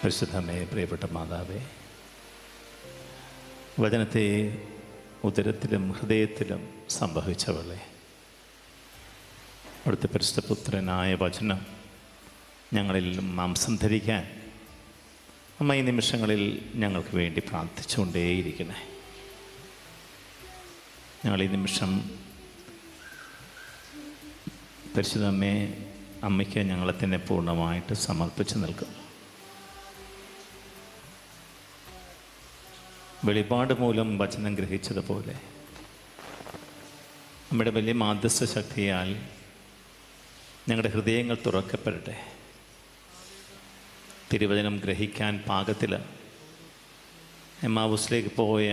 പരിശുദ്ധമേ, പ്രിയപ്പെട്ട മാതാവേ, വചനത്തെ ഉദരത്തിലും ഹൃദയത്തിലും സംഭവിച്ചവളെ, അവിടുത്തെ പരിശുദ്ധപുത്രനായ വചനം ഞങ്ങളിൽ മാംസം ധരിക്കാൻ അമ്മ ഈ നിമിഷങ്ങളിൽ ഞങ്ങൾക്ക് വേണ്ടി പ്രാർത്ഥിച്ചുകൊണ്ടേയിരിക്കണേ. ഞങ്ങൾ ഈ നിമിഷം പരിശുദ്ധമ്മേ, അമ്മയ്ക്ക് ഞങ്ങളെ തന്നെ പൂർണ്ണമായിട്ട് സമർപ്പിച്ച് നിൽക്കും. വെളിപാട് മൂലം വചനം ഗ്രഹിച്ചതുപോലെ നമ്മുടെ വലിയ മാധ്യസ്ഥ ശക്തിയാൽ ഞങ്ങളുടെ ഹൃദയങ്ങൾ തുറക്കപ്പെടട്ടെ. തിരുവചനം ഗ്രഹിക്കാൻ പാകത്തിൽ എമ്മാവൂസിലേക്ക് പോയ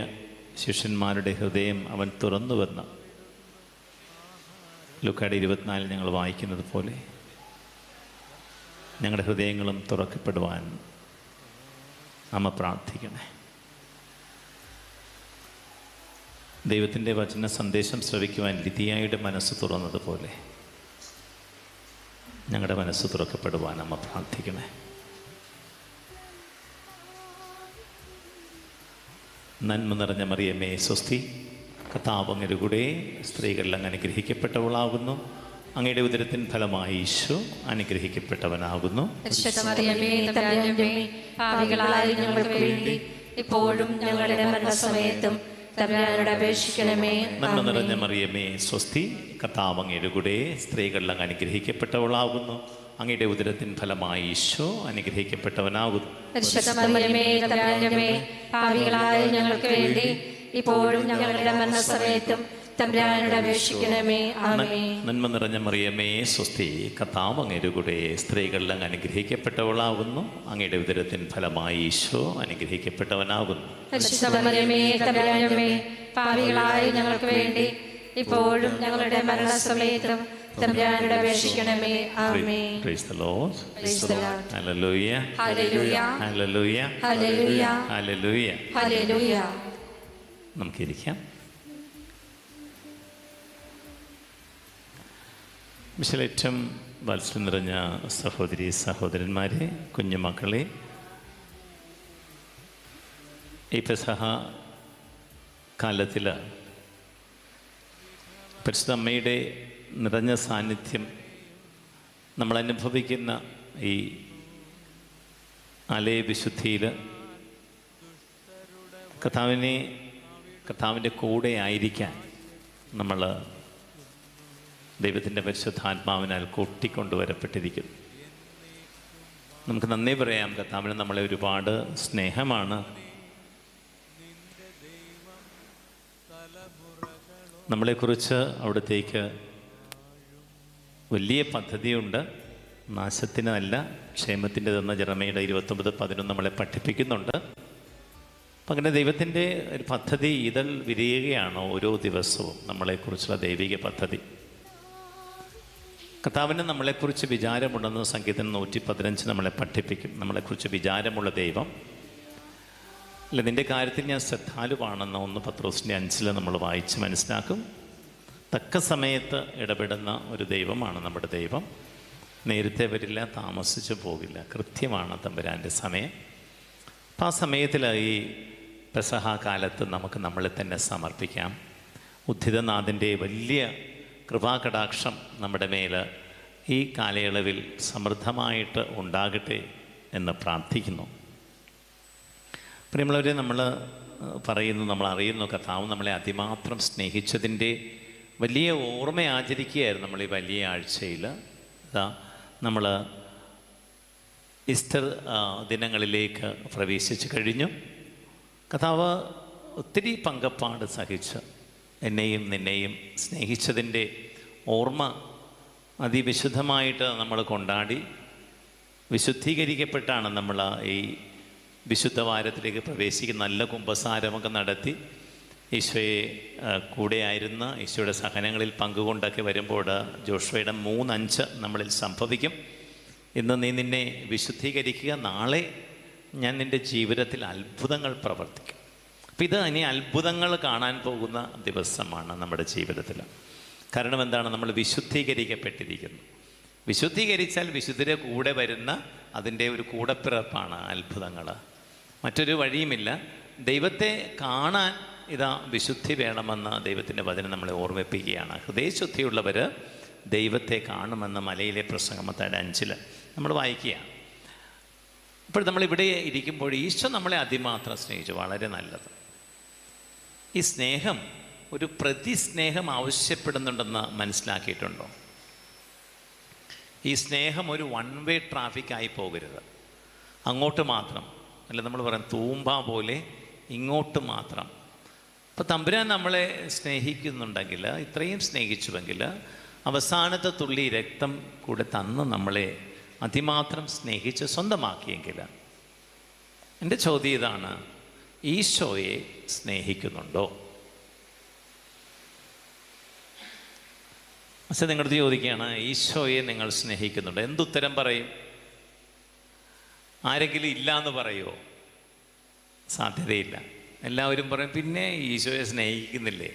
ശിഷ്യന്മാരുടെ ഹൃദയം അവൻ തുറന്നുവെന്ന് ലൂക്കായുടെ 24 ഞങ്ങൾ വായിക്കുന്നത് പോലെ ഞങ്ങളുടെ ഹൃദയങ്ങളും തുറക്കപ്പെടുവാൻ അമ്മ പ്രാർത്ഥിക്കണേ. ദൈവത്തിൻ്റെ വചന സന്ദേശം ശ്രവിക്കുവാൻ ലിതിയായുടെ മനസ്സ് തുറന്നതുപോലെ ഞങ്ങളുടെ മനസ്സ് തുറക്കപ്പെടുവാൻ അമ്മ പ്രാർത്ഥിക്കണേ. നന്മ നിറഞ്ഞ മറിയമേ സ്വസ്തി, കർത്താവ് അങ്ങയുടെ കൂടെ സ്ത്രീകളിൽ അങ്ങ് അനുഗ്രഹിക്കപ്പെട്ടവളാകുന്നു. അങ്ങയുടെ ഉദരത്തിൻ ഫലമായി ഈശോ അനുഗ്രഹിക്കപ്പെട്ടവനാകുന്നു. ഇപ്പോഴും ഞങ്ങളുടെ മരണസമയത്തും നന്മ നിറഞ്ഞ മറിയമേ സ്വസ്തി, കർത്താവ് അങ്ങയുടെ കൂടെ സ്ത്രീകളിൽ അങ്ങ് അനുഗ്രഹിക്കപ്പെട്ടവളാകുന്നു. അങ്ങയുടെ ഉദരത്തിൻ ഫലമായി ഈശോ അനുഗ്രഹിക്കപ്പെട്ടവനാകുന്നു. ഞങ്ങൾക്ക് വേണ്ടി ഇപ്പോഴും ഞങ്ങളുടെ മരണസമയത്തും തമ്പുരാനോട് അപേക്ഷിക്കണമേ. ആമേൻ. നന്മ നിറഞ്ഞ മറിയമേ സ്വസ്തി, കർത്താവ് അങ്ങയുടെ കൂടെ സ്ത്രീകളിൽ അങ്ങ് അനുഗ്രഹിക്കപ്പെട്ടവളാകുന്നു. അങ്ങയുടെ ഉദരത്തിൻ ഫലമായി ഈശോ അനുഗ്രഹിക്കപ്പെട്ടവനാകുന്നു. പാപികളായ ഞങ്ങൾക്ക് വേണ്ടി ഇപ്പോഴും ഞങ്ങളുടെ മരണസമയത്തും തമ്പുരാനോട് അപേക്ഷിക്കണമേ. ആമേൻ. Praise the Lord. Praise the Lord. Hallelujah. Hallelujah. Hallelujah. Hallelujah. Hallelujah. Hallelujah. നമുക്കിരിക്കാം. വിശേഷം വാത്സല്യം നിറഞ്ഞ സഹോദരി സഹോദരന്മാരെ, കുഞ്ഞുമക്കളെ, ഈ പെസഹ കാലത്തിൽ പരിശുദ്ധ അമ്മയുടെ നിറഞ്ഞ സാന്നിധ്യം നമ്മൾ അനുഭവിക്കുന്ന ഈ ആലയവിശുദ്ധിയിൽ കർത്താവിൻ്റെ കൂടെ ആയിരിക്കാൻ നമ്മൾ ദൈവത്തിൻ്റെ പരിശുദ്ധാത്മാവിനാൽ കൂട്ടിക്കൊണ്ടുവരപ്പെട്ടിരിക്കുന്നു. നമുക്ക് നന്ദി പറയാം. കർത്താവിന് നമ്മളെ ഒരുപാട് സ്നേഹമാണ്. നമ്മളെക്കുറിച്ച് അവിടത്തേക്ക് വലിയ പദ്ധതിയുണ്ട്. നാശത്തിനല്ല, ക്ഷേമത്തിൻ്റെതെന്ന ജെറമയുടെ 29:11 നമ്മളെ പഠിപ്പിക്കുന്നുണ്ട്. അപ്പം അങ്ങനെ ദൈവത്തിൻ്റെ ഒരു പദ്ധതി ഇതൾ വിരിയുകയാണ് ഓരോ ദിവസവും നമ്മളെക്കുറിച്ചുള്ള ദൈവിക പദ്ധതി. കർത്താവിന് നമ്മളെക്കുറിച്ച് വിചാരമുണ്ടെന്ന് സംഗീതം 115 നമ്മളെ പഠിപ്പിക്കും. നമ്മളെക്കുറിച്ച് വിചാരമുള്ള ദൈവം അല്ല, നിൻ്റെ കാര്യത്തിൽ ഞാൻ ശ്രദ്ധാലുവാണെന്ന് 1 പത്രോസിൻ്റെ 5 നമ്മൾ വായിച്ച് മനസ്സിലാക്കും. തക്ക സമയത്ത് ഇടപെടുന്ന ഒരു ദൈവമാണ് നമ്മുടെ ദൈവം. നേരത്തെ വരില്ല, താമസിച്ചു പോകില്ല, കൃത്യമാണ് തമ്പുരാൻ്റെ സമയം. അപ്പം ആ സമയത്തിൽ ഈ പെസഹ കാലത്ത് നമുക്ക് നമ്മളെ തന്നെ സമർപ്പിക്കാം. ഉദ്ധിതനാഥൻ്റെ വലിയ കൃപാകടാക്ഷം നമ്മുടെ മേൽ ഈ കാലയളവിൽ സമൃദ്ധമായിട്ട് ഉണ്ടാകട്ടെ എന്ന് പ്രാർത്ഥിക്കുന്നു. പ്രിയമുള്ളവരെ, നമ്മൾ അറിയുന്നു കർത്താവ് നമ്മളെ അതിമാത്രം സ്നേഹിച്ചതിൻ്റെ വലിയ ഓർമ്മ ആചരിക്കുകയായിരുന്നു നമ്മൾ ഈ വലിയ ആഴ്ചയിൽ. നമ്മൾ ഈസ്റ്റർ ദിനങ്ങളിലേക്ക് പ്രവേശിച്ച് കഴിഞ്ഞു. കർത്താവ് ഒത്തിരി പങ്കപ്പാട് സഹിച്ച് എന്നെയും നിന്നെയും സ്നേഹിച്ചതിൻ്റെ ഓർമ്മ അതിവിശുദ്ധമായിട്ട് നമ്മൾ കൊണ്ടാടി വിശുദ്ധീകരിക്കപ്പെട്ടാണ് നമ്മൾ ഈ വിശുദ്ധ വാരത്തിലേക്ക് പ്രവേശിക്കുന്ന. നല്ല കുമ്പസാരമൊക്കെ നടത്തി ഈശോയെ കൂടെ ആയിരുന്ന ഈശോയുടെ സഹനങ്ങളിൽ പങ്കുകൊണ്ടൊക്കെ വരുമ്പോൾ ജോഷുവയുടെ 3:5 നമ്മളിൽ സംഭവിക്കും. ഇന്ന് നീ നിന്നെ വിശുദ്ധീകരിക്കുക, നാളെ ഞാൻ നിൻ്റെ ജീവിതത്തിൽ അത്ഭുതങ്ങൾ പ്രവർത്തിക്കും. അപ്പം ഇത് ഇനി അത്ഭുതങ്ങൾ കാണാൻ പോകുന്ന ദിവസമാണ് നമ്മുടെ ജീവിതത്തിൽ. കാരണം എന്താണ്? നമ്മൾ വിശുദ്ധീകരിക്കപ്പെട്ടിരിക്കുന്നു. വിശുദ്ധീകരിച്ചാൽ വിശുദ്ധരെ കൂടെ വരുന്ന അതിൻ്റെ ഒരു കൂടപ്പിറപ്പാണ് അത്ഭുതങ്ങൾ. മറ്റൊരു വഴിയുമില്ല. ദൈവത്തെ കാണാൻ ഇതാ വിശുദ്ധി വേണമെന്ന് ദൈവത്തിൻ്റെ വചനം നമ്മളെ ഓർമ്മിപ്പിക്കുകയാണ്. ഹൃദയശുദ്ധിയുള്ളവർ ദൈവത്തെ കാണുമെന്ന് മലയിലെ പ്രസംഗം 5 നമ്മൾ വായിക്കുകയാണ്. ഇപ്പോൾ നമ്മളിവിടെ ഇരിക്കുമ്പോൾ ഈശോ നമ്മളെ അതിമാത്രം സ്നേഹിച്ചു. വളരെ നല്ലത്. ഈ സ്നേഹം ഒരു പ്രതിസ്നേഹം ആവശ്യപ്പെടുന്നുണ്ടെന്ന് മനസ്സിലാക്കിയിട്ടുണ്ടോ? ഈ സ്നേഹം ഒരു വൺ വേ ട്രാഫിക്കായി പോകരുത്. അങ്ങോട്ട് മാത്രം അല്ല, നമ്മൾ പറയാം തൂമ്പ പോലെ ഇങ്ങോട്ട് മാത്രം. അപ്പോൾ തമ്പുരാൻ നമ്മളെ സ്നേഹിക്കുന്നുണ്ടെങ്കിൽ, ഇത്രയും സ്നേഹിച്ചുവെങ്കിൽ, അവസാനത്തെ തുള്ളി രക്തം കൂടെ തന്ന് നമ്മളെ അതിമാത്രം സ്നേഹിച്ച് സ്വന്തമാക്കിയെങ്കിൽ, എൻ്റെ ചോദ്യം ഇതാണ്: ഈശോയെ സ്നേഹിക്കുന്നുണ്ടോ? പക്ഷെ നിങ്ങളടുത്ത് ചോദിക്കുകയാണ്, ഈശോയെ നിങ്ങൾ സ്നേഹിക്കുന്നുണ്ടോ? എന്തുത്തരം പറയും? ആരെങ്കിലും ഇല്ല എന്ന് പറയുമോ? സാധ്യതയില്ല. എല്ലാവരും പറയും, പിന്നെ ഈശോയെ സ്നേഹിക്കുന്നില്ലേ?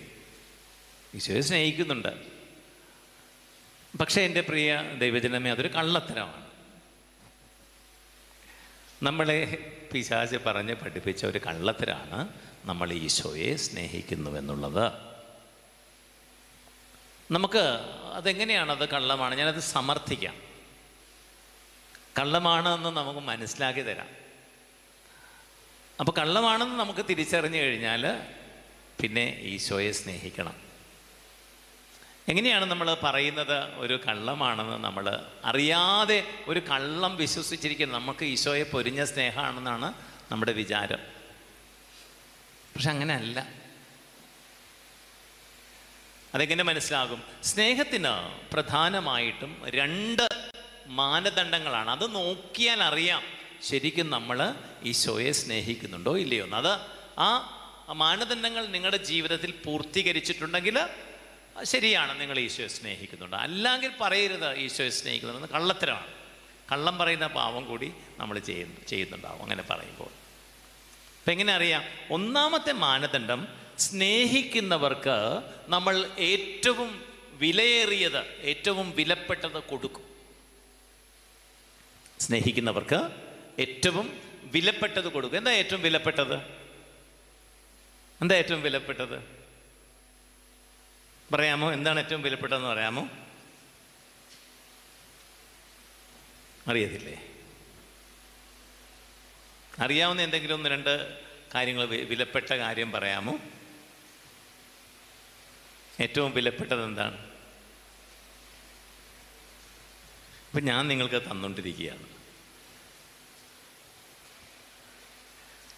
ഈശോയെ സ്നേഹിക്കുന്നുണ്ട്. പക്ഷേ എൻ്റെ പ്രിയ ദൈവജനമേ, അതൊരു കള്ളത്തരമാണ്. നമ്മളെ പിശാച് പറഞ്ഞ് പഠിപ്പിച്ച ഒരു കള്ളത്തരമാണ് നമ്മൾ ഈശോയെ സ്നേഹിക്കുന്നുവെന്നുള്ളത്. നമുക്ക് അതെങ്ങനെയാണത് കള്ളമാണ്? ഞാനത് സമർത്ഥിക്കാം. കള്ളമാണ് എന്ന് നമുക്ക് മനസ്സിലാക്കി തരാം. അപ്പോൾ കള്ളമാണെന്ന് നമുക്ക് തിരിച്ചറിഞ്ഞു കഴിഞ്ഞാൽ പിന്നെ ഈശോയെ സ്നേഹിക്കണം. എങ്ങനെയാണ് നമ്മൾ പറയുന്നത് ഒരു കള്ളമാണെന്ന്? നമ്മൾ അറിയാതെ ഒരു കള്ളം വിശ്വസിച്ചിരിക്കുന്നത്. നമുക്ക് ഈശോയെ പൊരിഞ്ഞ സ്നേഹമാണെന്നാണ് നമ്മുടെ വിചാരം. പക്ഷെ അങ്ങനെ അല്ല. അതെങ്ങനെ മനസ്സിലാകും? സ്നേഹത്തിന് പ്രധാനമായിട്ടും 2 മാനദണ്ഡങ്ങളാണ്. അത് നോക്കിയാൽ അറിയാം ശരിക്കും നമ്മൾ ഈശോയെ സ്നേഹിക്കുന്നുണ്ടോ ഇല്ലയോ എന്ന്. അത് ആ മാനദണ്ഡങ്ങൾ നിങ്ങളുടെ ജീവിതത്തിൽ പൂർത്തീകരിച്ചിട്ടുണ്ടെങ്കിൽ ശരിയാണ്, നിങ്ങൾ ഈശോയെ സ്നേഹിക്കുന്നുണ്ട്. അല്ലെങ്കിൽ പറയരുത് ഈശോയെ സ്നേഹിക്കുന്നുണ്ടെന്ന്. കള്ളത്തരമാണ്. കള്ളം പറയുന്ന പാവം കൂടി നമ്മൾ ചെയ്യുന്നുണ്ടാവും അങ്ങനെ പറയുമ്പോൾ. അപ്പം എങ്ങനെ അറിയാം? ഒന്നാമത്തെ മാനദണ്ഡം, സ്നേഹിക്കുന്നവർക്ക് നമ്മൾ ഏറ്റവും വിലയേറിയത്, ഏറ്റവും വിലപ്പെട്ടത് കൊടുക്കും. സ്നേഹിക്കുന്നവർക്ക് ഏറ്റവും വിലപ്പെട്ടത് കൊടുക്കും. എന്താ ഏറ്റവും വിലപ്പെട്ടത്? എന്താ ഏറ്റവും വിലപ്പെട്ടത്? പറയാമോ? എന്താണ് ഏറ്റവും വിലപ്പെട്ടതെന്ന് പറയാമോ? അറിയത്തില്ലേ? അറിയാവുന്ന എന്തെങ്കിലും 1-2 കാര്യങ്ങൾ, വിലപ്പെട്ട കാര്യം പറയാമോ? ഏറ്റവും വിലപ്പെട്ടത് എന്താണ്? അപ്പം ഞാൻ നിങ്ങൾക്ക് തന്നുകൊണ്ടിരിക്കുകയാണ്.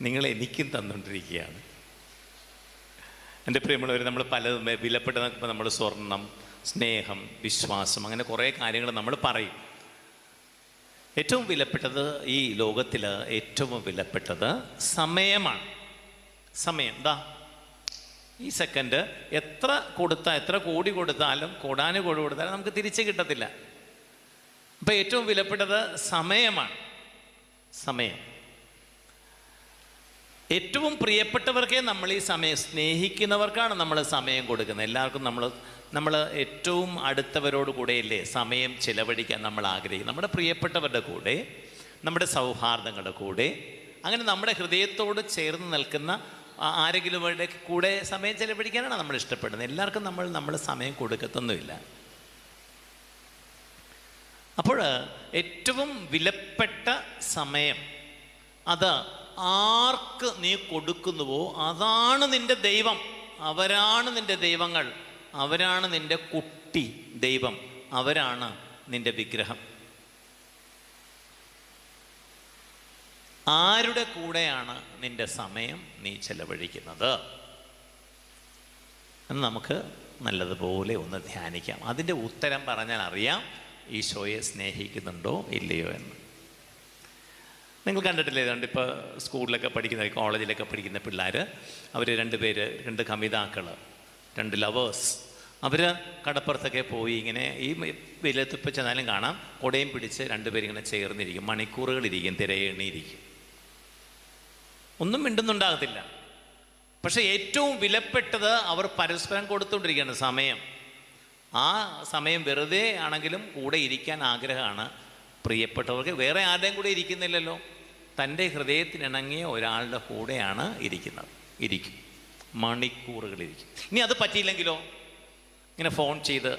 നിങ്ങൾ എനിക്കും തന്നുകൊണ്ടിരിക്കുകയാണ്. എൻ്റെ പ്രിയമുള്ളവർ, നമ്മൾ പലതും വിലപ്പെട്ടതെന്ന് നമ്മൾ സ്വർണം, സ്നേഹം, വിശ്വാസം, അങ്ങനെ കുറേ കാര്യങ്ങൾ നമ്മൾ പറയും. ഏറ്റവും വിലപ്പെട്ടത്, ഈ ലോകത്തിൽ ഏറ്റവും വിലപ്പെട്ടത് സമയമാണ്. സമയം. ഈ സെക്കൻഡ് എത്ര കോടി കൊടുത്താലും, കോടാനുകോടി കൊടുത്താലും നമുക്ക് തിരിച്ച് കിട്ടത്തില്ല. അപ്പം ഏറ്റവും വിലപ്പെട്ടത് സമയമാണ്. സമയം. ഏറ്റവും പ്രിയപ്പെട്ടവർക്കേ നമ്മൾ ഈ സമയം, സ്നേഹിക്കുന്നവർക്കാണ് നമ്മൾ സമയം കൊടുക്കുന്നത്. എല്ലാവർക്കും നമ്മൾ ഏറ്റവും അടുത്തവരോട് കൂടെയല്ലേ സമയം ചിലവഴിക്കാൻ നമ്മൾ ആഗ്രഹിക്കും. നമ്മുടെ പ്രിയപ്പെട്ടവരുടെ കൂടെ, നമ്മുടെ സൗഹാർദ്ദങ്ങളുടെ കൂടെ, അങ്ങനെ നമ്മുടെ ഹൃദയത്തോട് ചേർന്ന് നിൽക്കുന്ന ആരെങ്കിലും കൂടെ സമയം ചിലവഴിക്കാനാണ് നമ്മൾ ഇഷ്ടപ്പെടുന്നത്. എല്ലാവർക്കും നമ്മൾ സമയം കൊടുക്കത്തൊന്നുമില്ല. അപ്പോൾ ഏറ്റവും വിലപ്പെട്ട സമയം, അത് ആർക്ക് നീ കൊടുക്കുന്നുവോ അതാണ് നിൻ്റെ ദൈവം. അവരാണ് നിൻ്റെ ദൈവങ്ങൾ. അവരാണ് നിൻ്റെ കുട്ടി ദൈവം. അവരാണ് നിൻ്റെ വിഗ്രഹം. ആരുടെ കൂടെയാണ് നിൻ്റെ സമയം നീ ചെലവഴിക്കുന്നത് എന്ന് നമുക്ക് നല്ലതുപോലെ ഒന്ന് ധ്യാനിക്കാം. അതിൻ്റെ ഉത്തരം പറഞ്ഞാൽ അറിയാം ഈശോയെ സ്നേഹിക്കുന്നുണ്ടോ ഇല്ലയോ എന്ന്. നിങ്ങൾ കണ്ടിട്ടില്ലേ? ഇപ്പോൾ സ്കൂളിലൊക്കെ പഠിക്കുന്ന, കോളേജിലൊക്കെ പഠിക്കുന്ന പിള്ളേർ, അവർ 2 പേര്, 2 കമിതാക്കൾ, 2 ലവേഴ്സ്, അവർ കടപ്പുറത്തൊക്കെ പോയി ഇങ്ങനെ, ഈ വെയിലത്തിപ്പോൾ ചെന്നാലും കാണാം, കുടയും പിടിച്ച് 2 പേരിങ്ങനെ ചേർന്നിരിക്കും. മണിക്കൂറുകളിരിക്കും, തിരയെണ്ണിയിരിക്കും, ഒന്നും മിണ്ടുന്നുണ്ടാകത്തില്ല. പക്ഷേ ഏറ്റവും വിലപ്പെട്ടത് അവർ പരസ്പരം കൊടുത്തുകൊണ്ടിരിക്കുകയാണ്, സമയം. ആ സമയം വെറുതെ ആണെങ്കിലും കൂടെ ഇരിക്കാൻ ആഗ്രഹമാണ്. പ്രിയപ്പെട്ടവർക്ക് വേറെ ആരുടെയും കൂടെ ഇരിക്കുന്നില്ലല്ലോ, തൻ്റെ ഹൃദയത്തിനിണങ്ങിയ ഒരാളുടെ കൂടെയാണ് ഇരിക്കും, മണിക്കൂറുകളിരിക്കും. ഇനി അത് പറ്റിയില്ലെങ്കിലോ, ഇങ്ങനെ ഫോൺ ചെയ്ത്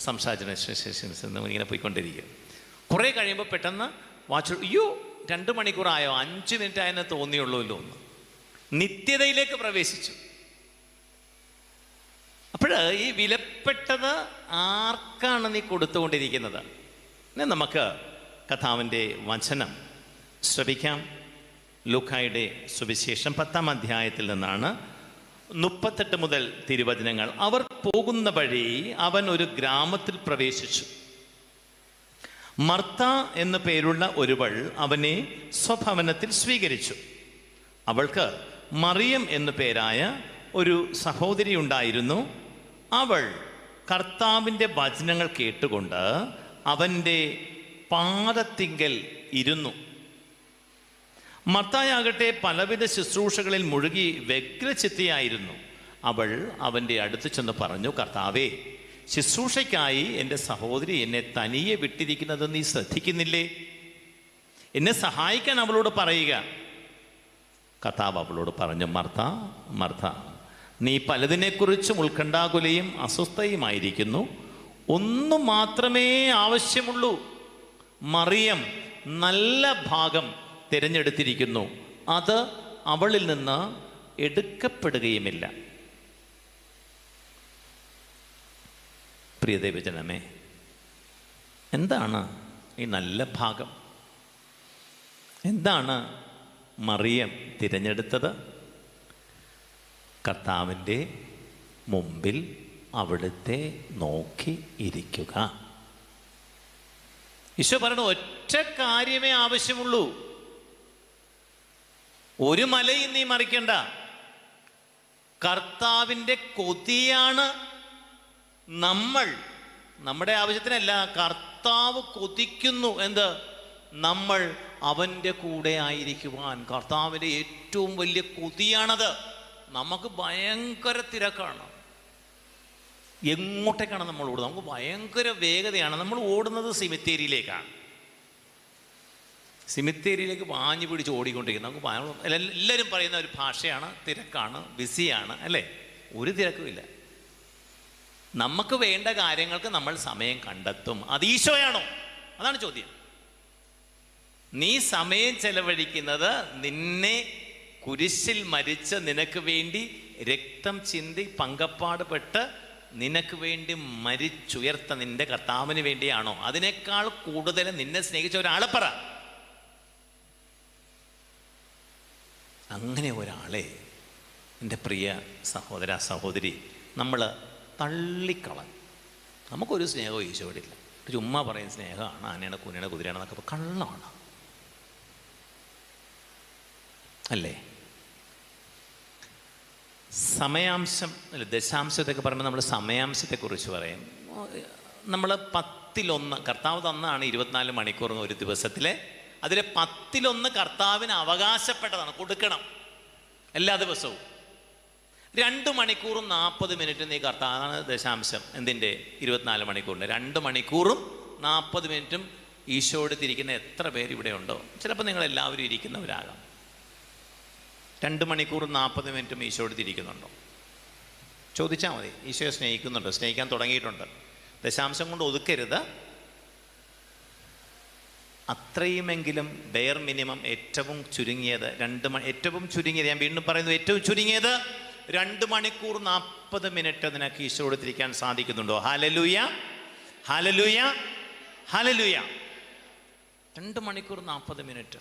സംസാരിച്ച് ഇങ്ങനെ പോയിക്കൊണ്ടിരിക്കും. കുറേ കഴിയുമ്പോൾ പെട്ടെന്ന് വാച്ച്, അയ്യോ 2 മണിക്കൂറായോ, 5 മിനിറ്റ് ആയെന്ന് തോന്നിയുള്ളൂല്ലോ എന്ന്. നിത്യതയിലേക്ക് പ്രവേശിച്ചു. അപ്പോൾ ഈ വിലപ്പെട്ടത് ആർക്കാണ് നീ കൊടുത്തുകൊണ്ടിരിക്കുന്നത്? നമുക്ക് കഥാവിൻ്റെ വചനം ശ്രവിക്കാം. ലൂക്കായുടെ സുവിശേഷം 10-ാം അധ്യായത്തിൽ നിന്നാണ് 38 മുതൽ തിരുവചനങ്ങൾ. അവർ പോകുന്ന വഴി അവൻ ഒരു ഗ്രാമത്തിൽ പ്രവേശിച്ചു. മർത്ത എന്നു പേരുള്ള ഒരുവൾ അവനെ സ്വഭവനത്തിൽ സ്വീകരിച്ചു. അവൾക്ക് മറിയം എന്നു പേരായ ഒരു സഹോദരി ഉണ്ടായിരുന്നു. അവൾ കർത്താവിൻ്റെ വചനങ്ങൾ കേട്ടുകൊണ്ട് അവൻ്റെ പാദത്തിങ്കൽ ഇരുന്നു. മർത്തായാകട്ടെ പലവിധ ശുശ്രൂഷകളിൽ മുഴുകി വ്യഗ്രചിത്തയായിരുന്നു. അവൾ അവൻ്റെ അടുത്ത് ചെന്ന് പറഞ്ഞു, കർത്താവേ, ശുശ്രൂഷയ്ക്കായി എൻ്റെ സഹോദരി എന്നെ തനിയെ വിട്ടിരിക്കുന്നത് നീ ശ്രദ്ധിക്കുന്നില്ലേ? എന്നെ സഹായിക്കാൻ അവളോട് പറയുക. കർത്താവ് അവളോട് പറഞ്ഞു, മർത്ത മർത്ത, നീ പലതിനെക്കുറിച്ചും ഉത്കണ്ഠാകുലയും അസ്വസ്ഥയുമായിരിക്കുന്നു. ഒന്നു മാത്രമേ ആവശ്യമുള്ളൂ. മറിയം നല്ല ഭാഗം തിരഞ്ഞെടുത്തിരിക്കുന്നു, അത് അവളിൽ നിന്ന് എടുക്കപ്പെടുകയുമില്ല. പ്രിയ ദൈവജനമേ, എന്താണ് ഈ നല്ല ഭാഗം? എന്താണ് മറിയം തിരഞ്ഞെടുത്തത്? കർത്താവിൻ്റെ മുമ്പിൽ അവിടുത്തെ നോക്കി ഇരിക്കുക. ഈശോ പറയുന്ന ഒറ്റ കാര്യമേ ആവശ്യമുള്ളൂ. ഒരു മലയും നീ മറിക്കണ്ട. കർത്താവിൻ്റെ കൊതിയാണ് നമ്മുടെ ആവശ്യത്തിനല്ല, കർത്താവ് കൊതിക്കുന്നു. എന്ത്? നമ്മൾ അവൻ്റെ കൂടെ ആയിരിക്കുവാൻ. കർത്താവിൻ്റെ ഏറ്റവും വലിയ കൊതിയാണത്. നമുക്ക് ഭയങ്കര തിരക്കാണ്. എങ്ങോട്ടേക്കാണ് നമ്മൾ ഓടുന്നത്? നമുക്ക് ഭയങ്കര വേഗതയാണ്. നമ്മൾ ഓടുന്നത് സിമിത്തേരിയിലേക്കാണ്. സിമിത്തേരിയിലേക്ക് വാഞ്ഞു പിടിച്ച് ഓടിക്കൊണ്ടിരിക്കുന്നത്. നമുക്ക് എല്ലാവരും പറയുന്ന ഒരു ഭാഷയാണ്, തിരക്കാണ്, ബിസിയാണ്, അല്ലേ? ഒരു തിരക്കുമില്ല. നമുക്ക് വേണ്ട കാര്യങ്ങൾക്ക് നമ്മൾ സമയം കണ്ടെത്തും. അത് ഈശോയാണോ? അതാണ് ചോദ്യം. നീ സമയം ചെലവഴിക്കുന്നത് നിന്നെ കുരിശിൽ മരിച്ച് നിനക്ക് വേണ്ടി രക്തം ചിന്തി പങ്കപ്പാടുപെട്ട് നിനക്ക് വേണ്ടി മരിച്ചുയർത്ത നിന്റെ കർത്താവിന് വേണ്ടിയാണോ? അതിനേക്കാൾ കൂടുതൽ നിന്നെ സ്നേഹിച്ച ഒരാളെ പറ. അങ്ങനെ ഒരാളെ എൻ്റെ പ്രിയ സഹോദര സഹോദരി നമ്മൾ തള്ളിക്കളഞ്ഞു. നമുക്കൊരു സ്നേഹവും ഈശോയോടില്ല. ചുമ്മാ പറയും സ്നേഹമാണ്, ആനയുടെ കുനിയുടെ കുതിരയാണെന്നൊക്കെ കള്ളമാണ്, അല്ലേ? സമയാംശം അല്ല, ദശാംശത്തൊക്കെ പറയുമ്പോൾ നമ്മൾ സമയാംശത്തെക്കുറിച്ച് പറയും. നമ്മൾ 10-1 കർത്താവ് തന്നാണ് 24 മണിക്കൂർ ഒരു ദിവസത്തിലെ. അതിലെ 10-1 കർത്താവിന് അവകാശപ്പെട്ടതാണ്, കൊടുക്കണം എല്ലാ ദിവസവും. 2 മണിക്കൂറും 40 മിനിറ്റും നീ കർത്താവാണ് ദശാംശം. എന്തിൻ്റെ? 24 മണിക്കൂറിൻ്റെ 2 മണിക്കൂറും 40 മിനിറ്റും ഈശോയോട് തിരിക്കുന്ന എത്ര പേര് ഇവിടെ ഉണ്ടോ? ചിലപ്പോൾ നിങ്ങളെല്ലാവരും ഇരിക്കുന്നവരാകാം. 2 മണിക്കൂറും 40 മിനിറ്റും ഈശോയോട് തിരിക്കുന്നുണ്ടോ? ചോദിച്ചാൽ മതി. ഈശോയെ സ്നേഹിക്കുന്നുണ്ടോ? സ്നേഹിക്കാൻ തുടങ്ങിയിട്ടുണ്ട്. ദശാംശം കൊണ്ട് ഒതുക്കരുത്. അത്രയുമെങ്കിലും ബെയർ മിനിമം ഏറ്റവും ചുരുങ്ങിയത് ഏറ്റവും ചുരുങ്ങിയത്, ഞാൻ വീണ്ടും പറയുന്നു, ഏറ്റവും ചുരുങ്ങിയത് 2 മണിക്കൂർ 40 മിനിറ്റ് നിനക്ക് ഈശോയോട് തിരിക്കാൻ സാധിക്കുന്നുണ്ടോ? Hallelujah, hallelujah, hallelujah. 2 മണിക്കൂർ 40 മിനിറ്റ്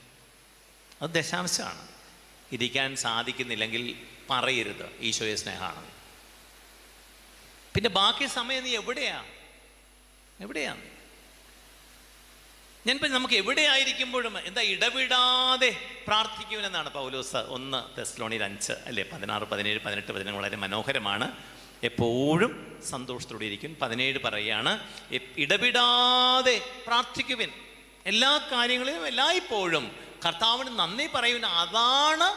അത് ദശാംശമാണ്. ഇരിക്കാൻ സാധിക്കുന്നില്ലെങ്കിൽ പറയരുത് ഈശോയെ സ്നേഹമാണ്. പിന്നെ ബാക്കി സമയം നീ എവിടെയാണ്? ഞാനിപ്പോൾ നമുക്ക് എവിടെയായിരിക്കുമ്പോഴും എന്താ ഇടവിടാതെ പ്രാർത്ഥിക്കുമെന്നാണ് പൗലോസ് 1 തെസ്സലോനിയർ 5 അല്ലേ 16, 17, 18 വചനങ്ങൾ വളരെ മനോഹരമാണ്. എപ്പോഴും സന്തോഷത്തോടെ ഇരിക്കും. 17 പറയുകയാണ്, ഇടവിടാതെ പ്രാർത്ഥിക്കുവിൻ, എല്ലാ കാര്യങ്ങളിലും എല്ലായ്പ്പോഴും കർത്താവിന് നന്ദി പറയുവിൻ. അതാണ്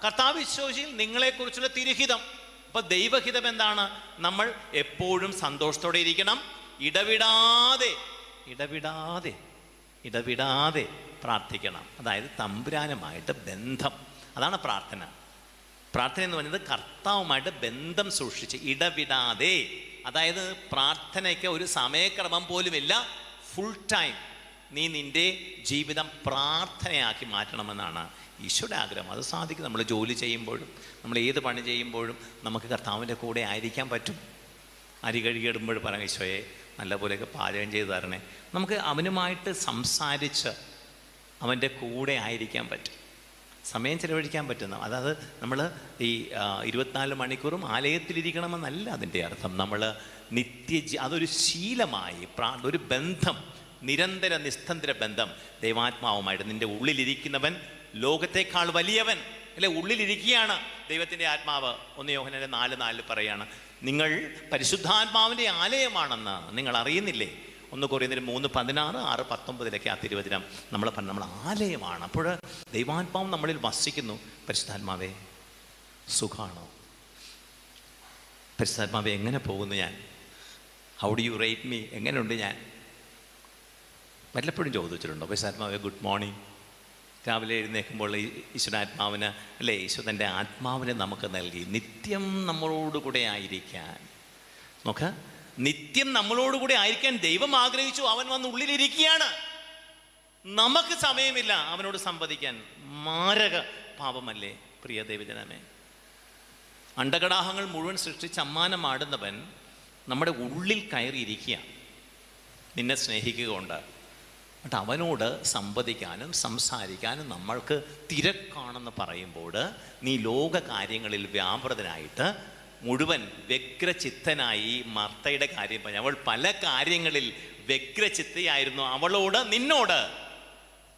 കർത്താവ് വിശ്വാസിയിൽ നിങ്ങളെക്കുറിച്ചുള്ള തിരുഹിതം. അപ്പോൾ ദൈവഹിതം എന്താണ്? നമ്മൾ എപ്പോഴും സന്തോഷത്തോടെ ഇരിക്കണം, ഇടവിടാതെ ഇടവിടാതെ ഇടവിടാതെ പ്രാർത്ഥിക്കണം. അതായത് തമ്പുരാനുമായിട്ട് ബന്ധം, അതാണ് പ്രാർത്ഥന. പ്രാർത്ഥന എന്ന് പറയുന്നത് കർത്താവുമായിട്ട് ബന്ധം സൂക്ഷിച്ച് ഇടവിടാതെ. അതായത് പ്രാർത്ഥനയ്ക്ക് ഒരു സമയക്രമം പോലുമില്ല. ഫുൾ ടൈം നീ നിൻ്റെ ജീവിതം പ്രാർത്ഥനയാക്കി മാറ്റണമെന്നാണ് ഈശോയുടെ ആഗ്രഹം. അത് സാധിക്കും. നമ്മൾ ജോലി ചെയ്യുമ്പോഴും നമ്മൾ ഏത് പണി ചെയ്യുമ്പോഴും നമുക്ക് കർത്താവിൻ്റെ കൂടെ ആയിരിക്കാൻ പറ്റും. അരി കഴുകിയിടുമ്പോൾ പറയാം, ഈശോയെ നല്ലപോലെയൊക്കെ പാചകം ചെയ്ത് തരണേ. നമുക്ക് അവനുമായിട്ട് സംസാരിച്ച് അവൻ്റെ കൂടെ ആയിരിക്കാൻ പറ്റും, സമയം ചെലവഴിക്കാൻ പറ്റുന്ന. അതായത് നമ്മൾ ഈ 24 മണിക്കൂറും ആലയത്തിലിരിക്കണമെന്നല്ല അതിൻ്റെ അർത്ഥം. നമ്മൾ അതൊരു ശീലമായി ഒരു ബന്ധം, നിരന്തര നിസ്തന്ത്ര ബന്ധം ദൈവാത്മാവുമായിട്ട്. നിൻ്റെ ഉള്ളിലിരിക്കുന്നവൻ ലോകത്തേക്കാൾ വലിയവൻ അല്ലെ, ഉള്ളിലിരിക്കുകയാണ് ദൈവത്തിൻ്റെ ആത്മാവ്. 1 യോഹന്നാൻ 4:4 പറയാണ്, നിങ്ങൾ പരിശുദ്ധാത്മാവിൻ്റെ ആലയമാണെന്ന് നിങ്ങൾ അറിയുന്നില്ലേ. 1 കൊരിന്ത്യർ 3:16, 6:19 ആ തിരുവചനം നമ്മൾ ആലയമാണ്. അപ്പോൾ ദൈവാത്മാവ് നമ്മളിൽ വസിക്കുന്നു. പരിശുദ്ധാത്മാവേ സുഖാണോ? പരിശുദ്ധാത്മാവേ എങ്ങനെ പോകുന്നു ഞാൻ? How do you rate me? എങ്ങനെയുണ്ട് ഞാൻ? വല്ലപ്പോഴും ചോദിച്ചിട്ടുണ്ടോ? പരിശുദ്ധാത്മാവേ ഗുഡ് മോർണിംഗ്? രാവിലെ എഴുന്നേൽക്കുമ്പോൾ ഈശ്വരാത്മാവിന് അല്ലേ, ഈശോ തൻ്റെ ആത്മാവിനെ നമുക്ക് നൽകി നിത്യം നമ്മളോടുകൂടെ ആയിരിക്കാൻ. നോക്ക്, നിത്യം നമ്മളോടുകൂടെ ആയിരിക്കാൻ ദൈവം ആഗ്രഹിച്ചു. അവൻ വന്ന് ഉള്ളിലിരിക്കുകയാണ്. നമുക്ക് സമയമില്ല അവനോട് സംവദിക്കാൻ. മാരക പാപമല്ലേ പ്രിയ ദൈവജനമേ? അണ്ടകടാഹങ്ങൾ മുഴുവൻ സൃഷ്ടിച്ച് അമ്മാനമാടുന്നവൻ നമ്മുടെ ഉള്ളിൽ കയറിയിരിക്കുക, നിന്നെ സ്നേഹിക്കുക കൊണ്ട്. എന്നിട്ട് അവനോട് സംവദിക്കാനും സംസാരിക്കാനും നമ്മൾക്ക് തിരക്കാണെന്ന് പറയുമ്പോൾ നീ ലോക കാര്യങ്ങളിൽ വ്യാപൃതനായിട്ട് മുഴുവൻ വ്യഗ്രചിത്തനായി. മർത്തയുടെ കാര്യം പറഞ്ഞു, അവൾ പല കാര്യങ്ങളിൽ വ്യഗ്രചിത്തയായിരുന്നു. അവളോട് നിന്നോട്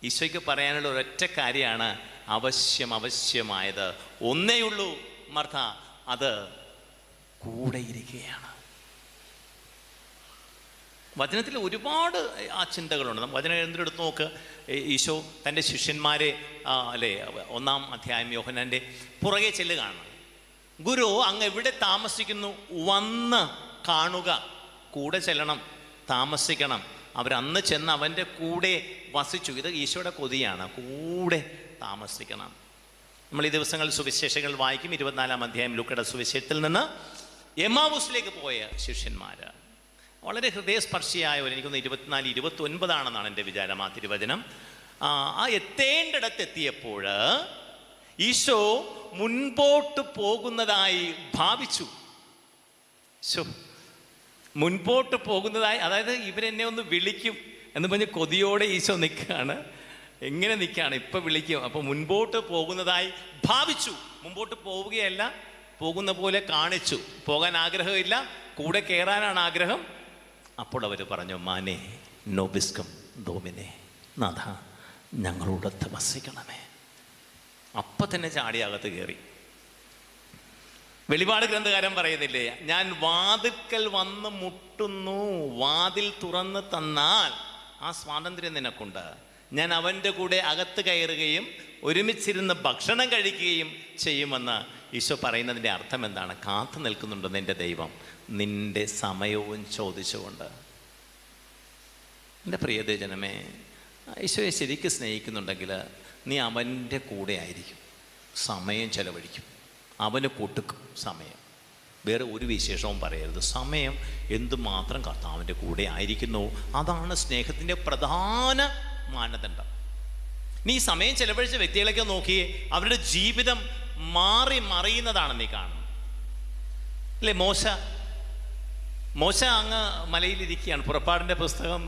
ഈശോയ്ക്ക് പറയാനുള്ള ഒരൊറ്റ കാര്യമാണ് ആവശ്യമായത് ഒന്നേയുള്ളൂ മർത്ത, അത് കൂടെ ഇരിക്കുകയാണ്. വചനത്തിൽ ഒരുപാട് ആ ചിന്തകളുണ്ട്. വചനം എഴുന്നേറ്റ് നോക്ക്. ഈശോ തൻ്റെ ശിഷ്യന്മാരെ അല്ലേ 1-ാം അധ്യായം യോഹന്നാൻ്റെ പുറകെ ചെല്ലുകയാണ്. ഗുരു അങ്ങ് എവിടെ താമസിക്കുന്നു? വന്ന് കാണുക. കൂടെ ചെല്ലണം, താമസിക്കണം. അവരന്ന് ചെന്ന് അവൻ്റെ കൂടെ വസിച്ചു. ഇത് ഈശോയുടെ കൊതിയാണ്, കൂടെ താമസിക്കണം. നമ്മൾ ഈ ദിവസങ്ങളിൽ സുവിശേഷങ്ങൾ വായിക്കും. 24-ാം അധ്യായം ലൂക്കയുടെ സുവിശേഷത്തിൽ നിന്ന് എമ്മാവൂസിലേക്ക് പോയ ശിഷ്യന്മാർ വളരെ ഹൃദയസ്പർശിയായ എനിക്കൊന്ന് 24-29 എൻ്റെ വിചാരം ആ തിരുവചനം. ആ എത്തേണ്ടിടത്തെത്തിയപ്പോൾ ഈശോ മുൻപോട്ട് പോകുന്നതായി ഭാവിച്ചു. മുൻപോട്ട് പോകുന്നതായി, അതായത് ഇവരെന്നെ ഒന്ന് വിളിക്കും എന്ന് പറഞ്ഞ് കൊതിയോടെ ഈശോ നിൽക്കുകയാണ്. എങ്ങനെ നിൽക്കുകയാണ്? ഇപ്പം വിളിക്കും. അപ്പോൾ മുൻപോട്ട് പോകുന്നതായി ഭാവിച്ചു. മുമ്പോട്ട് പോവുകയല്ല, പോകുന്ന പോലെ കാണിച്ചു. പോകാൻ ആഗ്രഹമില്ല, കൂടെ കയറാനാണ് ആഗ്രഹം. അപ്പോൾ അവർ പറഞ്ഞു, മാനേ നോബിസ്കം ദോമിനെ, നാഥ ഞങ്ങളോടൊത്ത് വസിക്കണമേ. അപ്പം തന്നെ ചാടിയകത്ത് കയറി. വെളിപാട് ഗ്രന്ഥകാരൻ പറയുന്നില്ലേ, ഞാൻ വാതിൽക്കൽ വന്ന് മുട്ടുന്നു, വാതിൽ തുറന്ന് തന്നാൽ ആ സ്വാതന്ത്ര്യം നിനക്കുണ്ട്. ഞാൻ അവൻ്റെ കൂടെ അകത്ത് കയറുകയും ഒരുമിച്ചിരുന്ന് ഭക്ഷണം കഴിക്കുകയും ചെയ്യുമെന്ന് ഈശോ പറയുന്നതിൻ്റെ അർത്ഥം എന്താണ്? കാത്തു നിൽക്കുന്നുണ്ട് നിൻ്റെ ദൈവം, നിൻ്റെ സമയവും ചോദിച്ചുകൊണ്ട്. എൻ്റെ പ്രിയജനമേ, ഈശോയെ ശരിക്കും സ്നേഹിക്കുന്നുണ്ടെങ്കിൽ നീ അവൻ്റെ കൂടെ ആയിരിക്കും, സമയം ചെലവഴിക്കും, അവന് കൊടുക്കും സമയം. വേറെ ഒരു വിശേഷവും പറയരുത്. സമയം എന്തുമാത്രം കർത്താവിൻ്റെ കൂടെ ആയിരിക്കുന്നു, അതാണ് സ്നേഹത്തിൻ്റെ പ്രധാന മാനദണ്ഡം. നീ സമയം ചെലവഴിച്ച വ്യക്തികളൊക്കെ നോക്കിയേ, അവരുടെ ജീവിതം മാറി മറിയുന്നതാണ് നീ കാണുന്നത് അല്ലേ? മോശ അങ്ങ് മലയിലിരിക്കുകയാണ്. പുറപ്പാടിൻ്റെ പുസ്തകം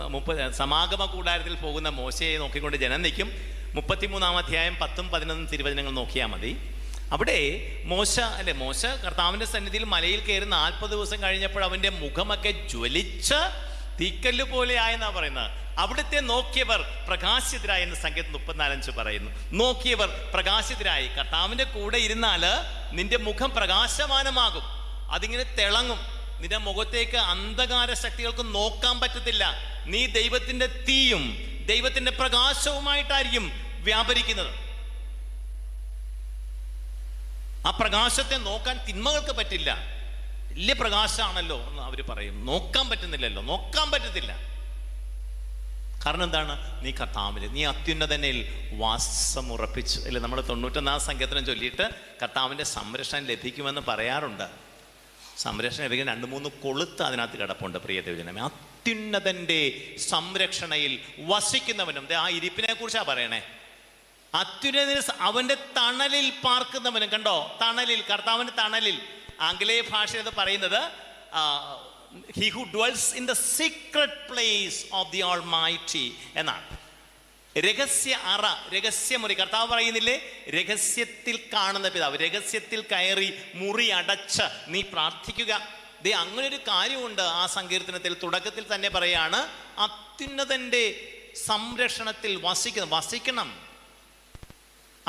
സമാഗമ കൂടാരത്തിൽ പോകുന്ന മോശയെ നോക്കിക്കൊണ്ട് ജനം നിൽക്കും. 33-ാം അധ്യായം 10-11 തിരുവചനങ്ങൾ നോക്കിയാൽ മതി. അവിടെ മോശ കർത്താവിൻ്റെ സന്നിധിയിൽ മലയിൽ കയറി 40 ദിവസം കഴിഞ്ഞപ്പോൾ അവൻ്റെ മുഖമൊക്കെ ജ്വലിച്ച് തീക്കല്ല് പോലെയായെന്നാണ് പറയുന്നത്. അവിടുത്തെ നോക്കിയവർ പ്രകാശിതരായി എന്ന് സംഗീതം 34:5 പറയുന്നു. നോക്കിയവർ പ്രകാശിതരായി. കർത്താവിൻ്റെ കൂടെ ഇരുന്നാൽ നിന്റെ മുഖം പ്രകാശമാനമാകും, അതിങ്ങനെ തിളങ്ങും. നിന്റെ മുഖത്തേക്ക് അന്ധകാര ശക്തികൾക്ക് നോക്കാൻ പറ്റത്തില്ല. നീ ദൈവത്തിൻ്റെ തീയും ദൈവത്തിൻ്റെ പ്രകാശവുമായിട്ടായിരിക്കും വ്യാപരിക്കുന്നത്. ആ പ്രകാശത്തെ നോക്കാൻ തിന്മകൾക്ക് പറ്റില്ല. വലിയ പ്രകാശമാണല്ലോ എന്ന് അവർ പറയും. നോക്കാൻ പറ്റുന്നില്ലല്ലോ, നോക്കാൻ പറ്റത്തില്ല. കാരണം എന്താണ്? നീ കർത്താവിൽ, നീ അത്യുന്നതനിൽ വാസമുറപ്പിച്ചു. അല്ലെ, നമ്മൾ 91 സങ്കീർത്തനം ചൊല്ലിയിട്ട് കർത്താവിൻ്റെ സംരക്ഷണം ലഭിക്കുമെന്ന് പറയാറുണ്ട്. സംരക്ഷണം ലഭിക്കാൻ 2-3 കൊളുത്ത് അതിനകത്ത് കിടപ്പുണ്ട്. പ്രിയ ദൈവജനമേ, അത്യുന്നതൻ്റെ സംരക്ഷണയിൽ വസിക്കുന്നവനും, ആ ഇരിപ്പിനെ കുറിച്ചാണ് പറയണേ. അത്യുന്നതന് അവൻ്റെ തണലിൽ പാർക്കുന്നവനും. കണ്ടോ, തണലിൽ, കർത്താവിൻ്റെ തണലിൽ. ആംഗലേയ ഭാഷയിൽ അത് പറയുന്നത് he who dwells in the secret place of the Almighty എന്നാണ്. രഹസ്യ അറ, രഹസ്യമുറി. കർത്താവ് പറയുന്നില്ലേ, രഹസ്യത്തിൽ കാണുന്ന പിതാവ്, രഹസ്യത്തിൽ കയറി മുറി അടച്ച് നീ പ്രാർത്ഥിക്കുക. ദേ, അങ്ങനൊരു കാര്യമുണ്ട് ആ സങ്കീർത്തനത്തിൽ. തുടക്കത്തിൽ തന്നെ പറയാണ്, അത്യുന്നതൻ്റെ സംരക്ഷണത്തിൽ വസിക്കണം.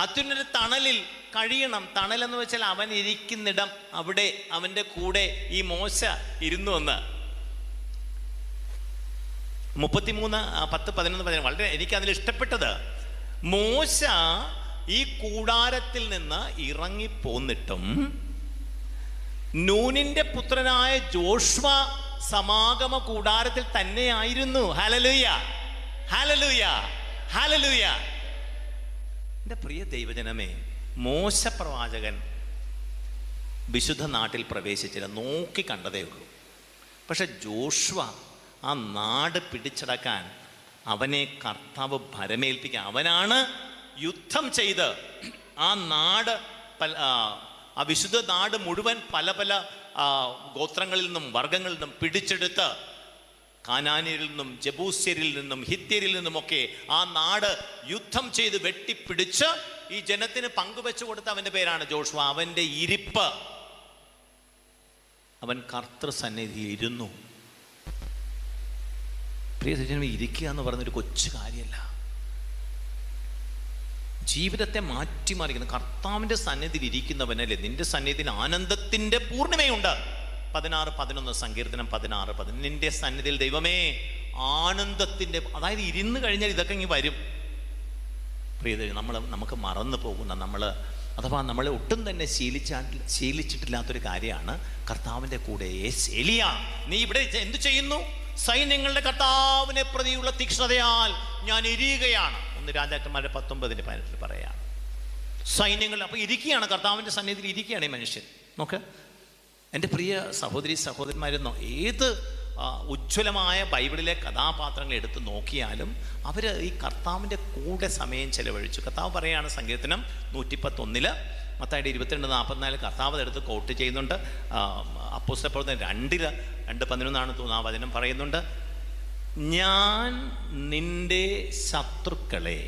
അത്യുന്നത തണലിൽ കഴിയണം. തണലെന്ന് വെച്ചാൽ അവൻ ഇരിക്കുന്നിടം, അവിടെ അവൻ്റെ കൂടെ ഈ മോശ ഇരുന്നു എന്ന് 33:10-11 വളരെ എനിക്കതിൽ ഇഷ്ടപ്പെട്ടത്, മോശ ഈ കൂടാരത്തിൽ നിന്ന് ഇറങ്ങിപ്പോന്നിട്ടും നൂനിന്റെ പുത്രനായ ജോഷ്വ സമാഗമ കൂടാരത്തിൽ തന്നെയായിരുന്നു. Hallelujah, hallelujah, hallelujah. എൻ്റെ പ്രിയ ദൈവജനമേ, മോശ പ്രവാചകൻ വിശുദ്ധ നാട്ടിൽ പ്രവേശിച്ചില്ല, നോക്കി കണ്ടതേ ഉള്ളൂ. പക്ഷെ ജോഷ്വ ആ നാട് പിടിച്ചടക്കാൻ അവനെ കർത്താവ് ഭരമേൽപ്പിക്കാൻ, അവനാണ് യുദ്ധം ചെയ്ത് ആ നാട്, ആ വിശുദ്ധ നാട് മുഴുവൻ പല പല ഗോത്രങ്ങളിൽ നിന്നും വർഗങ്ങളിൽ നിന്നും പിടിച്ചെടുത്ത്, കാനാന്യരിൽ നിന്നും ജബൂസ്യരിൽ നിന്നും ഹിത്യരിൽ നിന്നുമൊക്കെ ആ നാട് യുദ്ധം ചെയ്ത് വെട്ടിപ്പിടിച്ച് ഈ ജനത്തിന് പങ്കുവെച്ചു കൊടുത്ത അവൻ്റെ പേരാണ് ജോഷുവ. അവൻ്റെ ഇരിപ്പ്, അവൻ കർത്തൃസന്നിധിയിൽ ഇരുന്നു. പ്രിയ സജ്ജനമേ, ഇരിക്കുക എന്ന് പറയുന്നൊരു കൊച്ചു കാര്യമല്ല. ജീവിതത്തെ മാറ്റിമറിക്കുന്ന കർത്താവിൻ്റെ സന്നിധിയിൽ ഇരിക്കുന്നവനല്ലേ, നിന്റെ സന്നിധിയിൽ ആനന്ദത്തിൻ്റെ പൂർണ്ണിമയുണ്ട്. 16-11 സങ്കീർത്തനം 16-10. നിന്റെ സന്നിധിയിൽ ദൈവമേ ആനന്ദത്തിൻ്റെ, അതായത് ഇരുന്ന് കഴിഞ്ഞാൽ ഇതൊക്കെ ഇങ്ങ് വരും. പ്രിയതേ, നമുക്ക് മറന്നു പോകുന്ന, അഥവാ നമ്മളെ ഒട്ടും തന്നെ ശീലിച്ചിട്ടില്ലാത്തൊരു കാര്യമാണ് കർത്താവിൻ്റെ കൂടെ. എലിയ, നീ ഇവിടെ എന്തു ചെയ്യുന്നു? സൈന്യങ്ങളുടെ കർത്താവിനെ പ്രതിയുള്ള തീക്ഷ്ണതയാൽ ഞാൻ എരിയുകയാണ്. 1 രാജാക്കന്മാരുടെ 19-18 പറയാണ്. സൈന്യങ്ങൾ അപ്പോൾ ഇരിക്കുകയാണ്, കർത്താവിൻ്റെ സന്നിധിയിൽ ഇരിക്കുകയാണ് ഈ മനുഷ്യൻ. നോക്ക് എൻ്റെ പ്രിയ സഹോദരി സഹോദരന്മാരെന്നോ, ഏത് ഉജ്ജ്വലമായ ബൈബിളിലെ കഥാപാത്രങ്ങൾ എടുത്ത് നോക്കിയാലും അവർ ഈ കർത്താവിൻ്റെ കൂടെ സമയം ചെലവഴിച്ചു. കർത്താവ് പറയുകയാണ് സങ്കീർത്തനം 111 മത്തായിയുടെ 22-44 കർത്താവ് എടുത്ത് കോട്ട് ചെയ്യുന്നുണ്ട്. അപ്പോസ്തലപ്രവർത്തനം 2:11 തോന്നുന്നു ആ വചനം പറയുന്നുണ്ട്, ഞാൻ നിന്റെ ശത്രുക്കളെ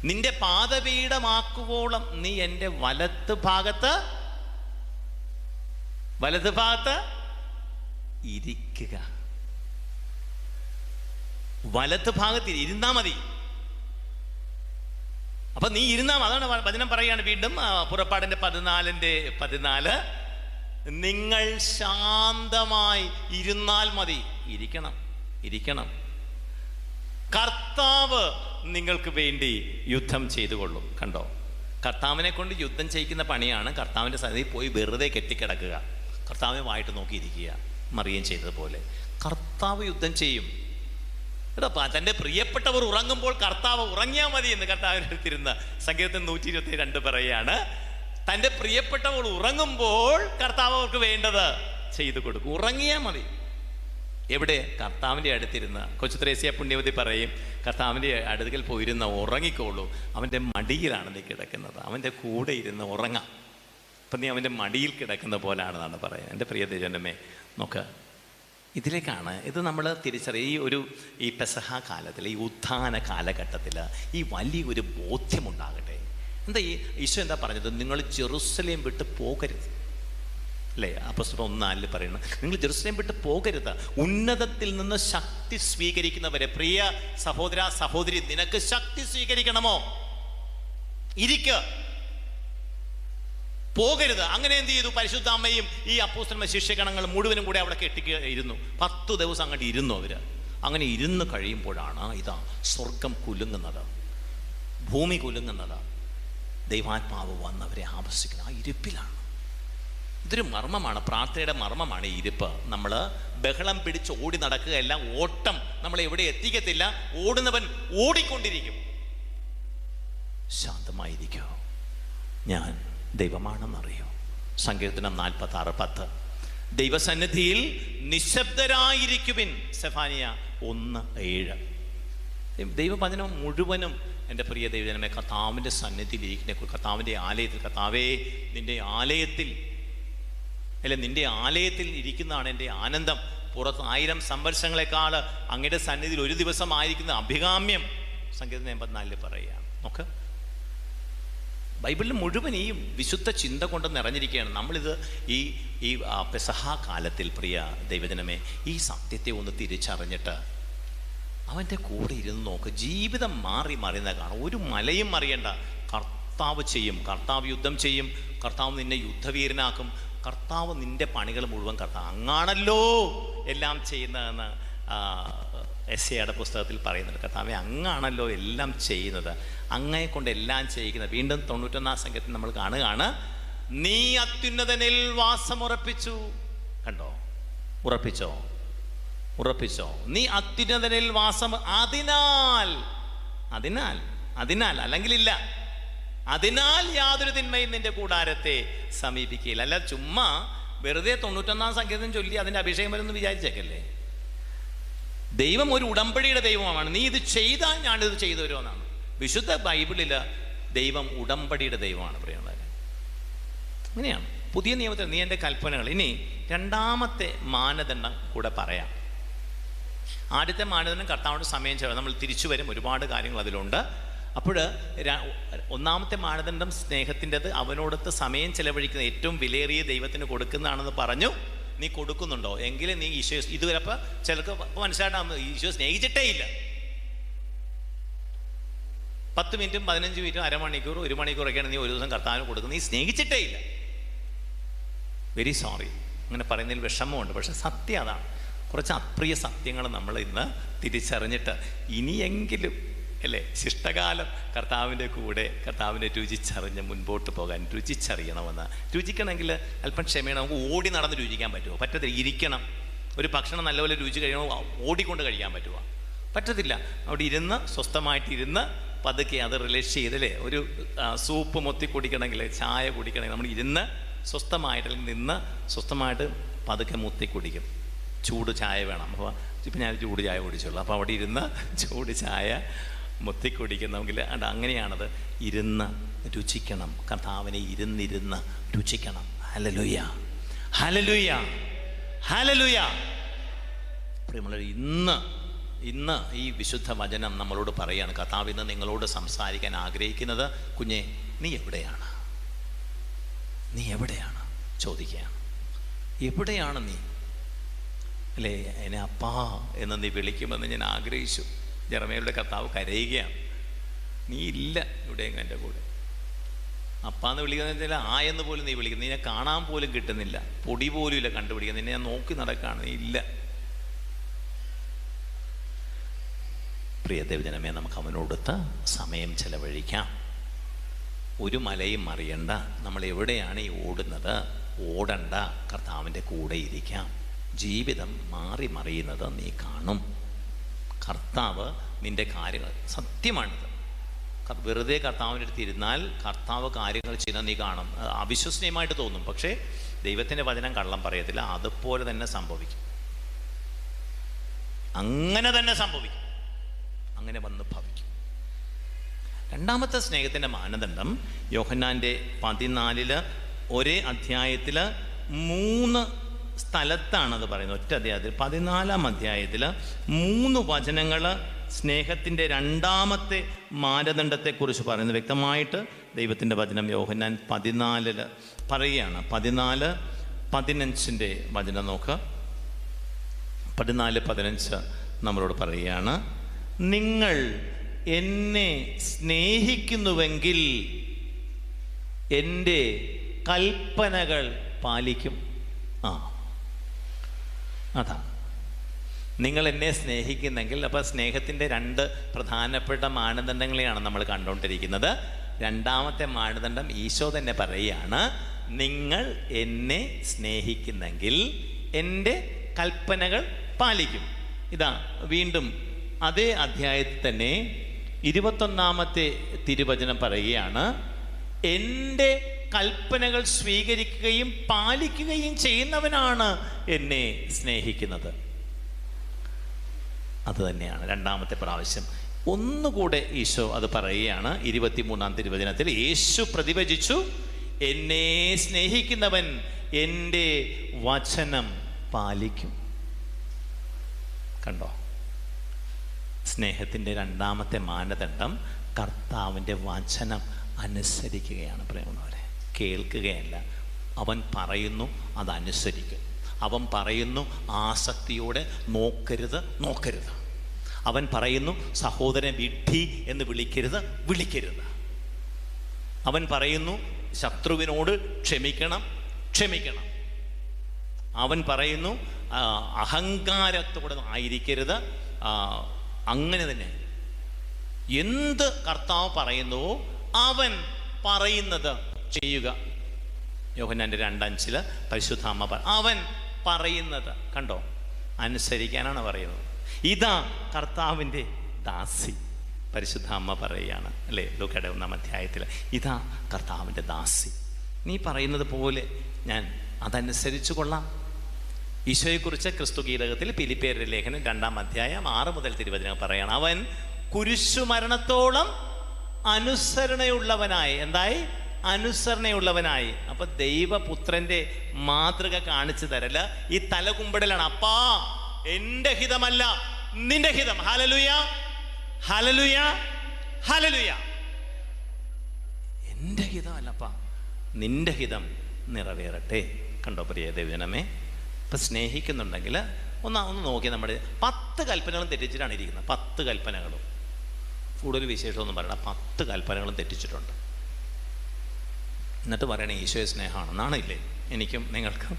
നിന്റെ പാദപീഠമാക്കുവോളം നീ എൻ്റെ വലത്ത് ഭാഗത്ത് ഇരിക്കുക. വലത്ത് ഭാഗത്ത് ഇരുന്നാ മതി. അപ്പൊ നീ ഇരുന്നാ, അതാണ് വചനം പറയാണ് വീണ്ടും പുറപ്പാടിന്റെ 14:14, നിങ്ങൾ ശാന്തമായി ഇരുന്നാൽ മതി. ഇരിക്കണം. കർത്താവ് നിങ്ങൾക്ക് വേണ്ടി യുദ്ധം ചെയ്തു കൊള്ളും. കണ്ടോ, കർത്താവിനെ കൊണ്ട് യുദ്ധം ചെയ്യിക്കുന്ന പണിയാണ് കർത്താവിൻ്റെ സന്നിധിയിൽ പോയി വെറുതെ കെട്ടിക്കിടക്കുക, കർത്താവിനെ വായിട്ട് നോക്കിയിരിക്കുക. മറിയം ചെയ്തതുപോലെ കർത്താവ് യുദ്ധം ചെയ്യും. കേട്ടോ, തൻ്റെ പ്രിയപ്പെട്ടവർ ഉറങ്ങുമ്പോൾ കർത്താവ് ഉറങ്ങിയാൽ മതി എന്ന് കർത്താവിൻ്റെ അടുത്തിരുന്ന സങ്കീർത്തനം 122 പറയുകയാണ്. തൻ്റെ പ്രിയപ്പെട്ടവർ ഉറങ്ങുമ്പോൾ കർത്താവ് അവർക്ക് വേണ്ടത് ചെയ്തു കൊടുക്കും. ഉറങ്ങിയാൽ മതി. എവിടെ? കർത്താവിൻ്റെ അടുത്തിരുന്ന. കൊച്ചു ത്രേസ്യ പുണ്യവതി പറയും, കർത്താവിൻ്റെ അടുക്കൽ പോയിരുന്ന ഉറങ്ങിക്കോളൂ, അവൻ്റെ മടിയിലാണ് നീ കിടക്കുന്നത്, അവൻ്റെ കൂടെ ഇരുന്ന് ഉറങ്ങാം. അപ്പം നീ അവൻ്റെ മടിയിൽ കിടക്കുന്ന പോലാണെന്നാണ് പറയുന്നത്. എൻ്റെ പ്രിയ ദൈവമേ, നോക്ക്, ഇതിലേക്കാണ് ഇത് നമ്മൾ തിരിച്ചറിയുക. ഈ പെസഹ കാലത്തിൽ, ഈ ഉത്ഥാന കാലഘട്ടത്തിൽ ഈ വലിയൊരു ബോധ്യമുണ്ടാകട്ടെ. എന്താ ഈശോ എന്താ പറഞ്ഞത്? നിങ്ങൾ ജെറുസലേം വിട്ട് പോകരുത്, അല്ലേ? അപ്പോസ്തലൻ 1:4 പറയുന്നത്, നിങ്ങൾ ജെറുസലേം വിട്ട് പോകരുത്, ഉന്നതത്തിൽ നിന്ന് ശക്തി സ്വീകരിക്കുന്നവരെ. പ്രിയ സഹോദര സഹോദരി, നിനക്ക് ശക്തി സ്വീകരിക്കണമോ? പോകരുത്. അങ്ങനെ എന്ത് ചെയ്തു? പരിശുദ്ധ അമ്മയും ഈ അപ്പോസ്തലന്മാർ ശിഷ്യഗണങ്ങൾ മുഴുവനും കൂടെ അവിടെ ഇരുന്നു. 10 ദിവസം അങ്ങോട്ട് ഇരുന്നു. അവർ അങ്ങനെ ഇരുന്ന് കഴിയുമ്പോഴാണ് ഇതാ സ്വർഗം കുലുങ്ങുന്നത്, ഭൂമി കുലുങ്ങുന്നത്. ദൈവാത്മാവ് വന്നവരെ ആവസിക്കുന്നത് ആ ഇരിപ്പിലാണ്. ഇതൊരു മർമ്മമാണ്, പ്രാർത്ഥനയുടെ മർമ്മമാണ് ഈ ഇരിപ്പ്. നമ്മൾ ബഹളം പിടിച്ച് ഓടി നടക്കുകയല്ല, ഓട്ടം നമ്മളെ എവിടെ എത്തിക്കത്തില്ല. ഓടുന്നവൻ ഓടിക്കൊണ്ടിരിക്കും. ശാന്തമായിരിക്കോ, ഞാൻ ദൈവമാണെന്നറിയോ. സങ്കീർത്തനം 46:10. ദൈവസന്നിധിയിൽ നിശബ്ദരായിരിക്കുവിൻ. സെഫാനിയ 1:7. ദൈവവചനം മുഴുവനും എൻ്റെ പ്രിയ ദൈവജനമേ കർത്താവിൻ്റെ സന്നിധിയിൽ ഇരിക്കുന്ന, കർത്താവിൻ്റെ ആലയത്തിൽ, കർത്താവേ നിൻ്റെ ആലയത്തിൽ അല്ലെ നിൻ്റെ ആലയത്തിൽ ഇരിക്കുന്നതാണ് എൻ്റെ ആനന്ദം. പുറത്ത് 1000 സംവത്സരങ്ങളെക്കാൾ അങ്ങയുടെ സന്നിധിയിൽ ഒരു ദിവസം ആയിരിക്കുന്ന അഭികാമ്യം. സങ്കീർത്തനം 84 പറയുകയാണ്. നോക്ക്, ബൈബിളിൽ മുഴുവൻ ഈ വിശുദ്ധ ചിന്ത കൊണ്ട് നിറഞ്ഞിരിക്കുകയാണ്. നമ്മളിത് ഈ പെസഹ കാലത്തിൽ പ്രിയ ദൈവജനമേ ഈ സത്യത്തെ ഒന്ന് തിരിച്ചറിഞ്ഞിട്ട് അവൻ്റെ കൂടെ ഇരുന്ന് നോക്ക്. ജീവിതം മാറി മറിയുന്ന കാണും. ഒരു മലയും മറിയണ്ട. കർത്താവ് ചെയ്യും. കർത്താവ് യുദ്ധം ചെയ്യും. കർത്താവ് നിന്നെ യുദ്ധവീരനാക്കും. കർത്താവ് നിൻ്റെ പണികൾ മുഴുവൻ കർത്താവ് അങ്ങാണല്ലോ എല്ലാം ചെയ്യുന്നതെന്ന് എസ്ഐയുടെ പുസ്തകത്തിൽ പറയുന്നുണ്ട്. കർത്താവെ അങ്ങാണല്ലോ എല്ലാം ചെയ്യുന്നത്, അങ്ങയെ കൊണ്ട് എല്ലാം ചെയ്യിക്കുന്നത്. വീണ്ടും 91 സംഖ്യത്തിൽ നമ്മൾ കാണുകയാണ്, നീ അത്യുന്നതനിൽ വാസമുറപ്പിച്ചു. കണ്ടോ, ഉറപ്പിച്ചോ നീ അത്യുന്നതനിൽ വാസം. അതിനാൽ അല്ലെങ്കിലില്ല. അതിനാൽ യാതൊരു തിന്മയും നിന്റെ കൂടാരത്തെ സമീപിക്കുകയില്ല. അല്ല ചുമ്മാ വെറുതെ 91 സംഖ്യത്തിൽ ചൊല്ലി അതിൻ്റെ അഭിഷേകം വരുമെന്ന് വിചാരിച്ചേക്കല്ലേ. ദൈവം ഒരു ഉടമ്പടിയുടെ ദൈവമാണ്. നീ ഇത് ചെയ്താൽ ഞാനിത് ചെയ്തു വരുമെന്നാണ്. വിശുദ്ധ ബൈബിളിൽ ദൈവം ഉടമ്പടിയുടെ ദൈവമാണ് പ്രിയമുള്ളവരെ. അങ്ങനെയാണ് പുതിയ നിയമത്തിൽ നീ എൻ്റെ കൽപ്പനകൾ. ഇനി രണ്ടാമത്തെ മാനദണ്ഡം കൂടെ പറയാം. ആദ്യത്തെ മാനദണ്ഡം കർത്താവിൻ്റെ സമയം ചെലവ്. നമ്മൾ തിരിച്ചു വരും, ഒരുപാട് കാര്യങ്ങൾ അതിലുണ്ട്. അപ്പോൾ ഒന്നാമത്തെ മാനദണ്ഡം സ്നേഹത്തിൻ്റെത്, അവനോടൊത്ത് സമയം ചെലവഴിക്കുന്ന ഏറ്റവും വിലയേറിയ ദൈവത്തിന് കൊടുക്കുന്നതാണെന്ന് പറഞ്ഞു. നീ കൊടുക്കുന്നുണ്ടോ? എങ്കിലും നീ ഈശോ ഇതുവരെ അപ്പം ചിലർക്ക് മനസ്സിലായിട്ടാകും ഈശോ സ്നേഹിച്ചിട്ടേ ഇല്ല. 10 മിനിറ്റും 15 മിനിറ്റും അരമണിക്കൂർ 1 മണിക്കൂറൊക്കെയാണ് നീ ഒരു ദിവസം കർത്താവിന് കൊടുക്കുന്നത്. നീ സ്നേഹിച്ചിട്ടേ ഇല്ല. വെരി സോറി, അങ്ങനെ പറയുന്നതിൽ വിഷമമുണ്ട്. പക്ഷെ സത്യം അതാണ്. കുറച്ച് അപ്രിയ സത്യങ്ങൾ നമ്മൾ ഇന്ന് തിരിച്ചറിഞ്ഞിട്ട് ഇനിയെങ്കിലും അല്ലേ ശിഷ്ടകാലം കർത്താവിൻ്റെ കൂടെ കർത്താവിനെ രുചിച്ചറിഞ്ഞ് മുൻപോട്ട് പോകാൻ രുചിച്ചറിയണമെന്ന്. രുചിക്കണമെങ്കിൽ അല്പം ക്ഷമയാണ്. നമുക്ക് ഓടി നടന്ന് രുചിക്കാൻ പറ്റുമോ? പറ്റത്തില്ല. ഇരിക്കണം. ഒരു ഭക്ഷണം നല്ലപോലെ രുചി കഴിയണോ ഓടിക്കൊണ്ട് കഴിക്കാൻ പറ്റുമോ? പറ്റത്തില്ല. അവിടെ ഇരുന്ന് സ്വസ്ഥമായിട്ടിരുന്ന് പതുക്കെ അത് റിലേറ്റ് ചെയ്തല്ലേ. ഒരു സൂപ്പ് മൊത്തി കുടിക്കണമെങ്കിൽ, ചായ കുടിക്കണമെങ്കിൽ നമ്മൾ ഇരുന്ന് സ്വസ്ഥമായിട്ട് നിന്ന് സ്വസ്ഥമായിട്ട് പതുക്കെ മുത്തി കുടിക്കും. ചൂട് ചായ വേണം. അപ്പോൾ ഇപ്പം ഞാൻ ചൂട് ചായ കുടിച്ചുള്ളൂ. അപ്പോൾ അവിടെ ഇരുന്ന് ചൂട് ചായ മുത്തി കുടിക്കണമെങ്കിൽ അങ്ങനെയാണത്. ഇരുന്ന് രുചിക്കണം. കർത്താവിനെ ഇരുന്നിരുന്ന് രുചിക്കണം. Hallelujah, hallelujah, hallelujah. പ്രിയമുള്ളവരെ, ഇന്ന് ഈ വിശുദ്ധ വചനം നമ്മളോട് പറയാണ്. കർത്താവ് ഇന്ന് നിങ്ങളോട് സംസാരിക്കാൻ ആഗ്രഹിക്കുന്നത്, കുഞ്ഞെ നീ എവിടെയാണ് ചോദിക്കുകയാണ്. എവിടെയാണ് നീ? അല്ലേ, എന്നെ അപ്പാ എന്ന് നീ വിളിക്കുമെന്ന് ഞാൻ ആഗ്രഹിച്ചു. ജെറമ്യായുടെ കർത്താവ് കരയുകയാണ്. നീ ഇല്ല ഇവിടെയെങ്കിലും എൻ്റെ കൂടെ. അപ്പാന്ന് വിളിക്കുന്നത് വെച്ചാൽ എന്ന് പോലും നീ വിളിക്കുന്നു. നിന്നെ കാണാൻ പോലും കിട്ടുന്നില്ല, പൊടി പോലും ഇല്ല കണ്ടുപിടിക്കുക. നിന്നെ ഞാൻ നോക്കി നടക്കുകയാണ്, നീ ഇല്ല. പ്രിയ ദൈവജനമേ, നമുക്ക് അവനോടൊത്ത് സമയം ചെലവഴിക്കാം. ഒരു മലയും മറിയണ്ട. നമ്മൾ എവിടെയാണ് ഈ ഓടുന്നത്? ഓടണ്ട, കർത്താവിൻ്റെ കൂടെ ഇരിക്കാം. ജീവിതം മാറി മറിയുന്നത് നീ കാണും. കർത്താവ് നിൻ്റെ കാര്യങ്ങൾ, സത്യമാണിത്. വെറുതെ കർത്താവിൻ്റെ അടുത്ത് ഇരുന്നാൽ കർത്താവ് കാര്യങ്ങൾ ചെയ്യുന്നത് നീ കാണും. അവിശ്വസനീയമായിട്ട് തോന്നും, പക്ഷേ ദൈവത്തിൻ്റെ വചനം കള്ളം പറയത്തില്ല. അതുപോലെ തന്നെ സംഭവിക്കും. അങ്ങനെ തന്നെ സംഭവിക്കും. അങ്ങനെ വന്ന് ഭവിക്കും. രണ്ടാമത്തെ സ്നേഹത്തിൻ്റെ മാനദണ്ഡം യോഹന്നാൻ്റെ 14 ഒരേ അധ്യായത്തിൽ 3 സ്ഥലത്താണത് പറയുന്നത്. ഒറ്റ അധ്യായത്തിൽ 14-ാം അധ്യായത്തിൽ 3 വചനങ്ങൾ സ്നേഹത്തിൻ്റെ രണ്ടാമത്തെ മാനദണ്ഡത്തെക്കുറിച്ച് പറയുന്നത് വ്യക്തമായിട്ട് ദൈവത്തിൻ്റെ വചനം യോഹന്നാൻ 14 പറയുകയാണ്. 14-15 വചനം നോക്കുക. 14-15 നമ്മളോട് പറയുകയാണ്, നിങ്ങൾ എന്നെ സ്നേഹിക്കുന്നുവെങ്കിൽ എൻ്റെ കൽപ്പനകൾ പാലിക്കും. അതാ നിങ്ങൾ എന്നെ സ്നേഹിക്കുന്നെങ്കിൽ. അപ്പോൾ സ്നേഹത്തിൻ്റെ 2 പ്രധാനപ്പെട്ട മാനദണ്ഡങ്ങളെയാണ് നമ്മൾ കണ്ടുകൊണ്ടിരിക്കുന്നത്. രണ്ടാമത്തെ മാനദണ്ഡം ഈശോ തന്നെ പറയുകയാണ്, നിങ്ങൾ എന്നെ സ്നേഹിക്കുന്നെങ്കിൽ എൻ്റെ കൽപ്പനകൾ പാലിക്കും. ഇതാ വീണ്ടും അതേ അധ്യായത്തിൽ തന്നെ 21-ാമത്തെ തിരുവചനം പറയുകയാണ്, എൻ്റെ കൽപ്പനകൾ സ്വീകരിക്കുകയും പാലിക്കുകയും ചെയ്യുന്നവനാണ് എന്നെ സ്നേഹിക്കുന്നത്. അത് തന്നെയാണ് രണ്ടാമത്തെ പ്രാവശ്യം. ഒന്നുകൂടെ ഈശോ അത് പറയുകയാണ് 23-ാം തിരുവചനത്തിൽ. യേശു പ്രതിവചിച്ചു, എന്നെ സ്നേഹിക്കുന്നവൻ എൻ്റെ വചനം പാലിക്കും. കണ്ടോ? സ്നേഹത്തിൻ്റെ രണ്ടാമത്തെ മാനദണ്ഡം കർത്താവിൻ്റെ വചനം അനുസരിക്കുകയാണ്. പ്രിയമുള്ളവരെ, കേൾക്കുകയല്ല. അവൻ പറയുന്നു, അതനുസരിക്കും. അവൻ പറയുന്നു, ആസക്തിയോടെ നോക്കരുത്. അവൻ പറയുന്നു, സഹോദരൻ വിഡ്ഢി എന്ന് വിളിക്കരുത്. അവൻ പറയുന്നു, ശത്രുവിനോട് ക്ഷമിക്കണം. അവൻ പറയുന്നു, അഹങ്കാരത്തോടെ ആയിരിക്കരുത്. അങ്ങനെ തന്നെ എന്ത് കർത്താവ് പറയുന്നുവോ അവൻ പറയുന്നത് ചെയ്യുക. യോഹന്നാൻ്റെ 2:5 പരിശുദ്ധ അമ്മ അവൻ പറയുന്നത് കണ്ടോ, അനുസരിക്കാനാണ് പറയുന്നത്. ഇതാ കർത്താവിൻ്റെ ദാസി. പരിശുദ്ധ അമ്മ പറയുകയാണ് അല്ലേ, ലൂക്കയുടെ 1-ാം അധ്യായത്തിൽ, ഇതാ കർത്താവിൻ്റെ ദാസി, നീ പറയുന്നത് പോലെ ഞാൻ അതനുസരിച്ചു കൊള്ളാം. ഈശോയെക്കുറിച്ച് ക്രിസ്തു ഗീതകത്തിൽ ഫിലിപ്പിയരുടെ ലേഖനം 2-ാം അധ്യായം 6 മുതൽ തിരുവചനം പറയണം. അവൻ കുരിശുമരണത്തോളം അനുസരണയുള്ളവനായി. അനുസരണയുള്ളവനായി. അപ്പൊ ദൈവപുത്രന്റെ മാതൃക കാണിച്ചു തരല് ഈ തലകുമ്പടലാണ്. അപ്പാ, എൻ്റെ ഹിതമല്ല നിന്റെ ഹിതം. Hallelujah, hallelujah, hallelujah. എൻ്റെ ഹിതമല്ലപ്പാ, നിന്റെ ഹിതം നിറവേറട്ടെ. കണ്ടോ പ്രിയ ദൈവജനമേ, ഇപ്പം സ്നേഹിക്കുന്നുണ്ടെങ്കിൽ ഒന്ന് നോക്കി. നമ്മുടെ 10 കൽപ്പനകളും തെറ്റിച്ചിട്ടാണ് ഇരിക്കുന്നത്. 10 കൽപ്പനകളും, കൂടുതൽ വിശേഷമൊന്നും പറയണം, 10 കൽപ്പനകളും തെറ്റിച്ചിട്ടുണ്ട്. എന്നിട്ട് പറയണേ ഈശോയെ സ്നേഹമാണെന്നാണ്. ഇല്ലേ? എനിക്കും നിങ്ങൾക്കും,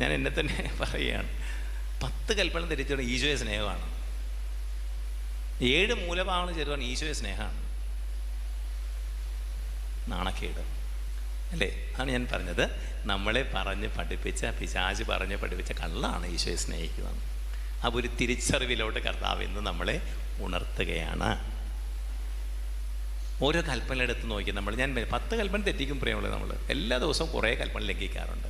ഞാൻ എന്നെ തന്നെ പറയുകയാണ്, 10 കൽപ്പന തെറ്റിച്ചിട്ട് ഈശോയെ സ്നേഹമാണ്. 7 മൂലഭാവങ്ങൾ ചേരുവാണ് ഈശോയെ സ്നേഹമാണ്. നാണക്കേട് അല്ലേ? അതാണ് ഞാൻ പറഞ്ഞത്, നമ്മളെ പിശാച് പറഞ്ഞ് പഠിപ്പിച്ച കള്ളാണ് ഈശോയെ സ്നേഹിക്കുന്നത്. അപ്പോൾ ഒരു തിരിച്ചറിവിലോട്ട് കർത്താവ് ഇന്ന് നമ്മളെ ഉണർത്തുകയാണ്. ഓരോ കൽപ്പന എടുത്ത് നോക്കി ഞാൻ 10 കൽപ്പന തെറ്റിക്കും പ്രിയമുള്ളത്. നമ്മൾ എല്ലാ ദിവസവും കുറേ കൽപ്പന ലംഘിക്കാറുണ്ട്.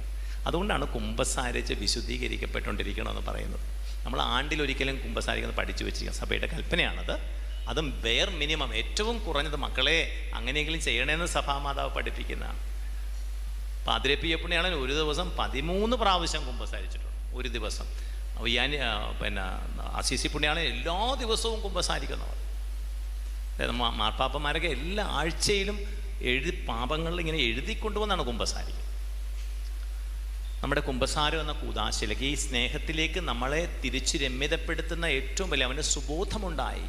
അതുകൊണ്ടാണ് കുമ്പസാരിച്ച് വിശുദ്ധീകരിക്കപ്പെട്ടുകൊണ്ടിരിക്കണമെന്ന് പറയുന്നത്. നമ്മൾ ആണ്ടിലൊരിക്കലും കുമ്പസാരിക്കുന്നത് പഠിച്ചു വെച്ചിരിക്കുക, സഭയുടെ കൽപ്പനയാണത്. അതും വേർ മിനിമം, ഏറ്റവും കുറഞ്ഞത് മക്കളെ അങ്ങനെയെങ്കിലും ചെയ്യണമെന്ന് സഭാമാതാവ് പഠിപ്പിക്കുന്നതാണ്. പാതിരപ്പിയപ്പുണ്ണിയാണെങ്കിൽ ഒരു ദിവസം 13 പ്രാവശ്യം കുമ്പസാരിച്ചിട്ടുണ്ട് ഒരു ദിവസം. അസീസി പുണ്യാണെങ്കിൽ എല്ലാ ദിവസവും കുമ്പസാരിക്കുന്നവർ. മാർപ്പാപ്പന്മാരൊക്കെ എല്ലാ ആഴ്ചയിലും പാപങ്ങളിൽ ഇങ്ങനെ എഴുതിക്കൊണ്ടുവന്നാണ് കുമ്പസാരിക്കുക. നമ്മുടെ കുമ്പസാരം എന്ന കൂദാശയിലേക്ക്, ഈ സ്നേഹത്തിലേക്ക് നമ്മളെ തിരിച്ച് രമ്യതപ്പെടുത്തുന്ന ഏറ്റവും വലിയ അവന് സുബോധമുണ്ടായി.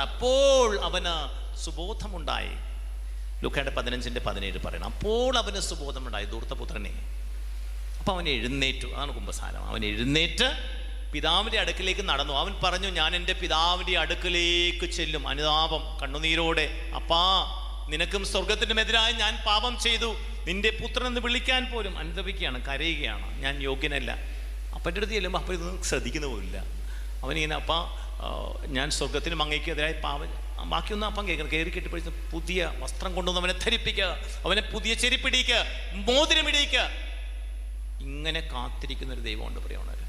അപ്പോൾ അവന് സുബോധമുണ്ടായി. ലൂക്കയുടെ 15:17 പറയണം. അപ്പോൾ അവന് സുബോധമുണ്ടായി, ധൂർത്തപുത്രനെ. അപ്പോൾ അവൻ എഴുന്നേറ്റു. അതാണ് കുമ്പസാരം. അവൻ എഴുന്നേറ്റ് പിതാവിൻ്റെ അടുക്കിലേക്ക് നടന്നു. അവൻ പറഞ്ഞു, ഞാൻ എൻ്റെ പിതാവിൻ്റെ അടുക്കിലേക്ക് ചെല്ലും. അനുതാപം കണ്ണുനീരോടെ, അപ്പാ, നിനക്കും സ്വർഗത്തിനും എതിരായി ഞാൻ പാപം ചെയ്തു, നിന്റെ പുത്രനെന്ന് വിളിക്കാൻ പോലും അനുതപിക്കുകയാണ്, കരയുകയാണ്. ഞാൻ യോഗ്യനല്ല. അപ്പൻ്റെ അടുത്ത് ചെല്ലുമ്പോൾ അപ്പം ഇതൊന്നും ശ്രദ്ധിക്കുന്ന പോലില്ല. അവനിങ്ങനെ, അപ്പാ, ഞാൻ സ്വർഗത്തിനും അങ്ങേക്കെതിരായി പാപം, ബാക്കിയൊന്നും അപ്പം കേൾക്കണം. കയറി കെട്ടിപ്പിടിച്ച് പുതിയ വസ്ത്രം കൊണ്ടുവന്ന് അവനെ ധരിപ്പിക്കുക, അവനെ പുതിയ ചെരിപ്പിടിക്കുക, മോതിരമിടിക്കുക. ഇങ്ങനെ കാത്തിരിക്കുന്നൊരു ദൈവമുണ്ട് പ്രിയമുള്ളവർ.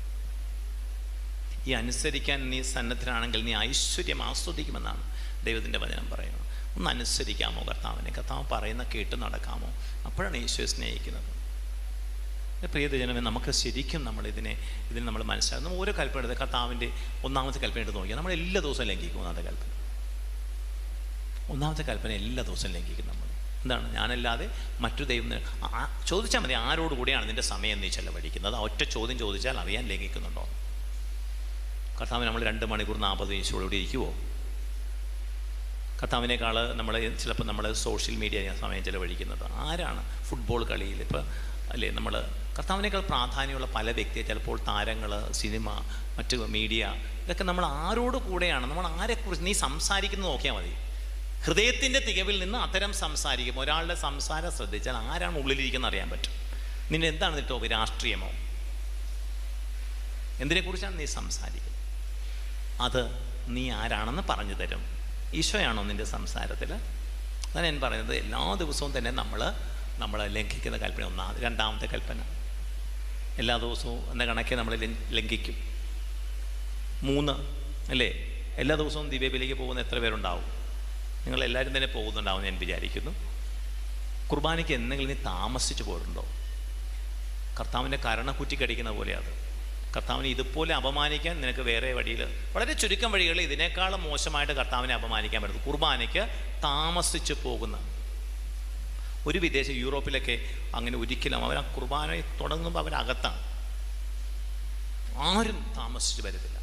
ഈ അനുസരിക്കാൻ നീ സന്നദ്ധനാണെങ്കിൽ നീ ഐശ്വര്യം ആസ്വദിക്കുമെന്നാണ് ദൈവത്തിൻ്റെ വചനം പറയുന്നത്. ഒന്ന് അനുസരിക്കാമോ കർത്താവിനെ? കർത്താവ് പറയുന്ന കേട്ട് നടക്കാമോ? അപ്പോഴാണ് ഈശോയെ സ്നേഹിക്കുന്നത്. പ്രിയജനമേ, നമുക്ക് ശരിക്കും ഇതിനെ നമ്മൾ മനസ്സിലാക്കുന്നു. ഓരോ കൽപ്പന എടുത്ത് കർത്താവിൻ്റെ 1-ാമത്തെ കൽപ്പന എടുത്ത് നോക്കിയാൽ നമ്മൾ എല്ലാ ദിവസവും ലംഘിക്കും. 1-ാമത്തെ കൽപ്പന എല്ലാ ദിവസവും ലംഘിക്കും നമ്മൾ. എന്താണ്? ഞാനല്ലാതെ മറ്റു ദൈവം ചോദിച്ചാൽ മതി, ആരോടുകൂടിയാണ് നിൻ്റെ സമയം നീ ചെലവഴിക്കുന്നത്? ഒറ്റ ചോദ്യം ചോദിച്ചാൽ അറിയാൻ ലംഘിക്കുന്നുണ്ടോ? കർത്താവ് നമ്മൾ 2 മണിക്കൂർ 40 മിനിറ്റോടെ ഇവിടെ ഇരിക്കുമോ? കർത്താവിനേക്കാൾ ചിലപ്പോൾ നമ്മൾ സോഷ്യൽ മീഡിയ സമയം ചെലവഴിക്കുന്നത് ആരാണ്? ഫുട്ബോൾ കളിയിൽ ഇപ്പോൾ അല്ലേ, നമ്മൾ കർത്താവിനേക്കാൾ പ്രാധാന്യമുള്ള പല വ്യക്തിയെ, ചിലപ്പോൾ താരങ്ങൾ, സിനിമ, മറ്റ് മീഡിയ, ഇതൊക്കെ നമ്മൾ ആരോട് കൂടെയാണ്, നമ്മൾ ആരെക്കുറിച്ച് നീ സംസാരിക്കുന്നത് നോക്കിയാൽ മതി. ഹൃദയത്തിൻ്റെ തികവിൽ നിന്ന് അത്തരം സംസാരിക്കും. ഒരാളുടെ സംസാരം ശ്രദ്ധിച്ചാൽ ആരാണ് ഉള്ളിലിരിക്കുന്നത് അറിയാൻ പറ്റും. നിന്നെ എന്താണ് നിട്ടോ രാഷ്ട്രീയമോ എന്തിനെക്കുറിച്ചാണ് നീ സംസാരിക്കുന്നത്, അത് നീ ആരാണെന്ന് പറഞ്ഞു തരും. ഈശോയാണോ നിൻ്റെ സംസാരത്തിൽ? അതാണ് ഞാൻ പറയുന്നത്. എല്ലാ ദിവസവും തന്നെ നമ്മൾ ലംഘിക്കുന്ന കൽപ്പന രണ്ടാമത്തെ കൽപ്പന എല്ലാ ദിവസവും എന്ന കണക്കെ നമ്മൾ ലംഘിക്കും. 3 അല്ലേ? എല്ലാ ദിവസവും ദിവ്യബലിക്ക് പോകുന്ന എത്ര പേരുണ്ടാവും? നിങ്ങളെല്ലാവരും തന്നെ പോകുന്നുണ്ടാവും ഞാൻ വിചാരിക്കുന്നു. കുർബാനയ്ക്ക് എന്തെങ്കിലും നീ താമസിച്ച് പോയിട്ടുണ്ടോ? കർത്താവിൻ്റെ കരണക്കുറ്റിക്കടിക്കുന്ന പോലെയാണ്. കർത്താവിനെ ഇതുപോലെ അപമാനിക്കാൻ നിനക്ക് വേറെ വഴിയിൽ, വളരെ ചുരുക്കം വഴികളിൽ ഇതിനേക്കാളും മോശമായിട്ട് കർത്താവിനെ അപമാനിക്കാൻ പറ്റും. കുർബാനയ്ക്ക് താമസിച്ച് പോകുന്ന ഒരു വിദേശ യൂറോപ്പിലൊക്കെ അങ്ങനെ ഒരിക്കലും അവർ ആ കുർബാന തുടങ്ങുമ്പോൾ അവരകത്താണ്, ആരും താമസിച്ച് വരത്തില്ല.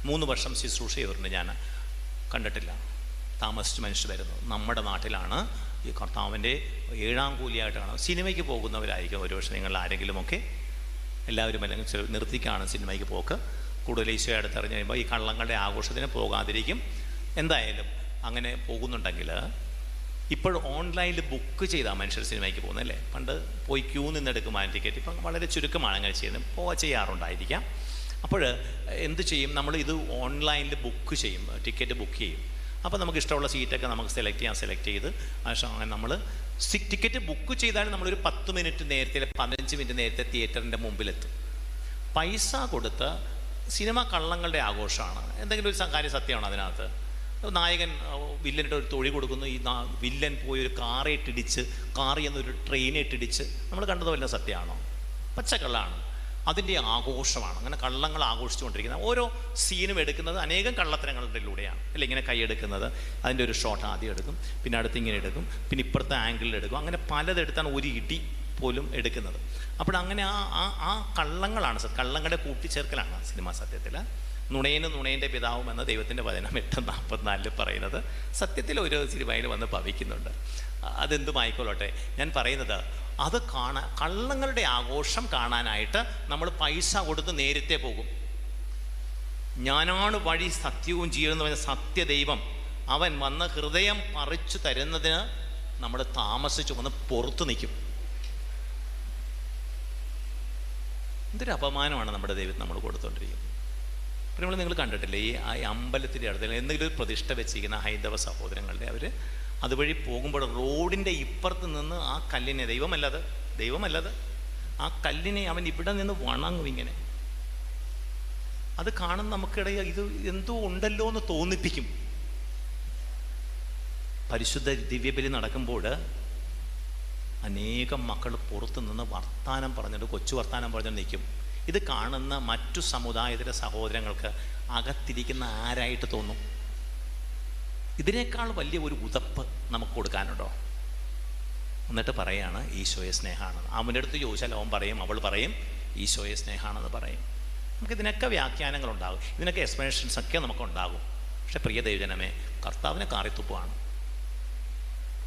3 വർഷം ശുശ്രൂഷ ചെയ്തിട്ടുണ്ട്, ഞാൻ കണ്ടിട്ടില്ല താമസിച്ച് മനുഷ്യർ വരുന്നത്. നമ്മുടെ നാട്ടിലാണ് ഈ കർത്താവിൻ്റെ 7ാം കൂലിയായിട്ടാണ്. സിനിമയ്ക്ക് പോകുന്നവരായിരിക്കും ഒരുപക്ഷെ നിങ്ങൾ ആരെങ്കിലുമൊക്കെ, എല്ലാവരും അല്ലെങ്കിൽ നിർത്തിക്കാണ് സിനിമയ്ക്ക് പോക്ക്. കൂടുതൽ ഈശോയെ അടുത്തറിഞ്ഞ് കഴിയുമ്പോൾ ഈ കള്ളങ്ങളുടെ ആഘോഷത്തിന് പോകാതിരിക്കും. എന്തായാലും അങ്ങനെ പോകുന്നുണ്ടെങ്കിൽ ഇപ്പോൾ ഓൺലൈനിൽ ബുക്ക് ചെയ്താൽ മനുഷ്യർ സിനിമയ്ക്ക് പോകുന്നതല്ലേ. പണ്ട് പോയി ക്യൂ നിന്നെടുക്കുമായിരുന്നു ടിക്കറ്റ്. ഇപ്പം വളരെ ചുരുക്കമാണ് അങ്ങനെ ചെയ്യുന്നത്, ചെയ്യാറുണ്ടായിരിക്കാം. അപ്പോൾ എന്ത് ചെയ്യും, നമ്മൾ ഇത് ഓൺലൈനിൽ ബുക്ക് ചെയ്യും, ടിക്കറ്റ് ബുക്ക് ചെയ്യും. അപ്പോൾ നമുക്ക് ഇഷ്ടമുള്ള സീറ്റൊക്കെ നമുക്ക് സെലക്ട് ചെയ്ത് നമ്മൾ ടിക്കറ്റ് ബുക്ക് ചെയ്താലും നമ്മളൊരു 10 മിനിറ്റ് നേരത്തെ 15 മിനിറ്റ് നേരത്തെ തിയേറ്ററിൻ്റെ മുമ്പിലെത്തും. പൈസ കൊടുത്ത് സിനിമ കള്ളങ്ങളുടെ ആഘോഷമാണ്. എന്തെങ്കിലും ഒരു കാര്യം സത്യമാണ് അതിനകത്ത്. നായകൻ വില്ലനിട്ട് ഒരു തൊഴി കൊടുക്കുന്നു, ഈ വില്ലൻ പോയി ഒരു കാറി എന്നൊരു ട്രെയിനിട്ടിടിച്ച് നമ്മൾ കണ്ടതുമല്ല സത്യമാണോ? പച്ചക്കള്ളാണ്. അതിൻ്റെ ആഘോഷമാണ്. അങ്ങനെ കള്ളങ്ങൾ ആഘോഷിച്ചുകൊണ്ടിരിക്കുന്നത്. ഓരോ സീനും എടുക്കുന്നത് അനേകം കള്ളത്തരങ്ങളിലൂടെയാണ്. അല്ല, ഇങ്ങനെ കൈയെടുക്കുന്നത്, അതിൻ്റെ ഒരു ഷോട്ട് ആദ്യം എടുക്കും, പിന്നെ അടുത്ത് ഇങ്ങനെ എടുക്കും, പിന്നെ ഇപ്പുറത്തെ ആംഗിളിൽ എടുക്കും. അങ്ങനെ പലതെടുത്താണ് ഒരു ഇടി പോലും എടുക്കുന്നത്. അപ്പോൾ അങ്ങനെ ആ കള്ളങ്ങളാണ്, കള്ളങ്ങളുടെ കൂട്ടിച്ചേർക്കലാണ് സിനിമ സത്യത്തിൽ. നുണേൻ്റെ പിതാവും എന്ന ദൈവത്തിൻ്റെ വചനം 8:44 പറയുന്നത് സത്യത്തിൽ ഒരു സിനിമയിൽ വന്ന് ഭവിക്കുന്നുണ്ട്. അതെന്തുമായിക്കൊള്ളട്ടെ, ഞാൻ പറയുന്നത് അത് കള്ളങ്ങളുടെ ആഘോഷം കാണാനായിട്ട് നമ്മൾ പൈസ കൊടുത്ത് നേരത്തെ പോകും. ഞാനാണ് വഴി സത്യവും ജീവനെന്ന് പറഞ്ഞ സത്യദൈവം, അവൻ വന്ന് ഹൃദയം പറിച്ചു തരുന്നതിന് നമ്മൾ താമസിച്ചു വന്ന് പുറത്തു നിൽക്കും. എന്തൊരു അപമാനമാണ് നമ്മുടെ ദൈവത്തിന് നമ്മൾ കൊടുത്തുകൊണ്ടിരിക്കുന്നത്. അപ്പോൾ നിങ്ങൾ കണ്ടിട്ടില്ലേ, ഈ അമ്പലത്തിൻ്റെ അടുത്ത് എന്തെങ്കിലും ഒരു പ്രതിഷ്ഠ വെച്ചിരിക്കുന്ന ഹൈന്ദവ സഹോദരങ്ങളുടെ അവർ അതുവഴി പോകുമ്പോൾ റോഡിൻ്റെ ഇപ്പുറത്ത് നിന്ന് ആ കല്ലിനെ, ദൈവമല്ലത് ആ കല്ലിനെ അവൻ ഇവിടെ നിന്ന് വണങ്ങും ഇങ്ങനെ. അത് കാണുന്ന നമുക്കിടയിൽ ഇത് എന്തോ ഉണ്ടല്ലോ എന്ന് തോന്നിപ്പിക്കും. പരിശുദ്ധ ദിവ്യബലി നടക്കുമ്പോൾ അനേകം മക്കൾ പുറത്തു നിന്ന് കൊച്ചു വർത്താനം പറഞ്ഞിട്ട് നിൽക്കും. ഇത് കാണുന്ന മറ്റു സമുദായത്തിലെ സഹോദരങ്ങൾക്ക് അകത്തിരിക്കുന്ന ആരായിട്ട് തോന്നും? ഇതിനേക്കാൾ വലിയ ഒരു ഉതപ്പ് നമുക്ക് കൊടുക്കാനുണ്ടോ? എന്നിട്ട് പറയാണ് ഈശോയെ സ്നേഹമാണെന്ന്. അവൻ്റെ അടുത്ത് ചോദിച്ചാൽ അവൻ പറയും, അവൾ പറയും ഈശോയെ സ്നേഹമാണെന്ന് പറയും. നമുക്കിതിനൊക്കെ വ്യാഖ്യാനങ്ങളുണ്ടാകും, ഇതിനൊക്കെ എക്സ്പ്ലനേഷൻസ് ഒക്കെ നമുക്കുണ്ടാകും. പക്ഷെ പ്രിയ ദൈവജനമേ, കർത്താവിനെ കാറിത്തുപ്പാണ്,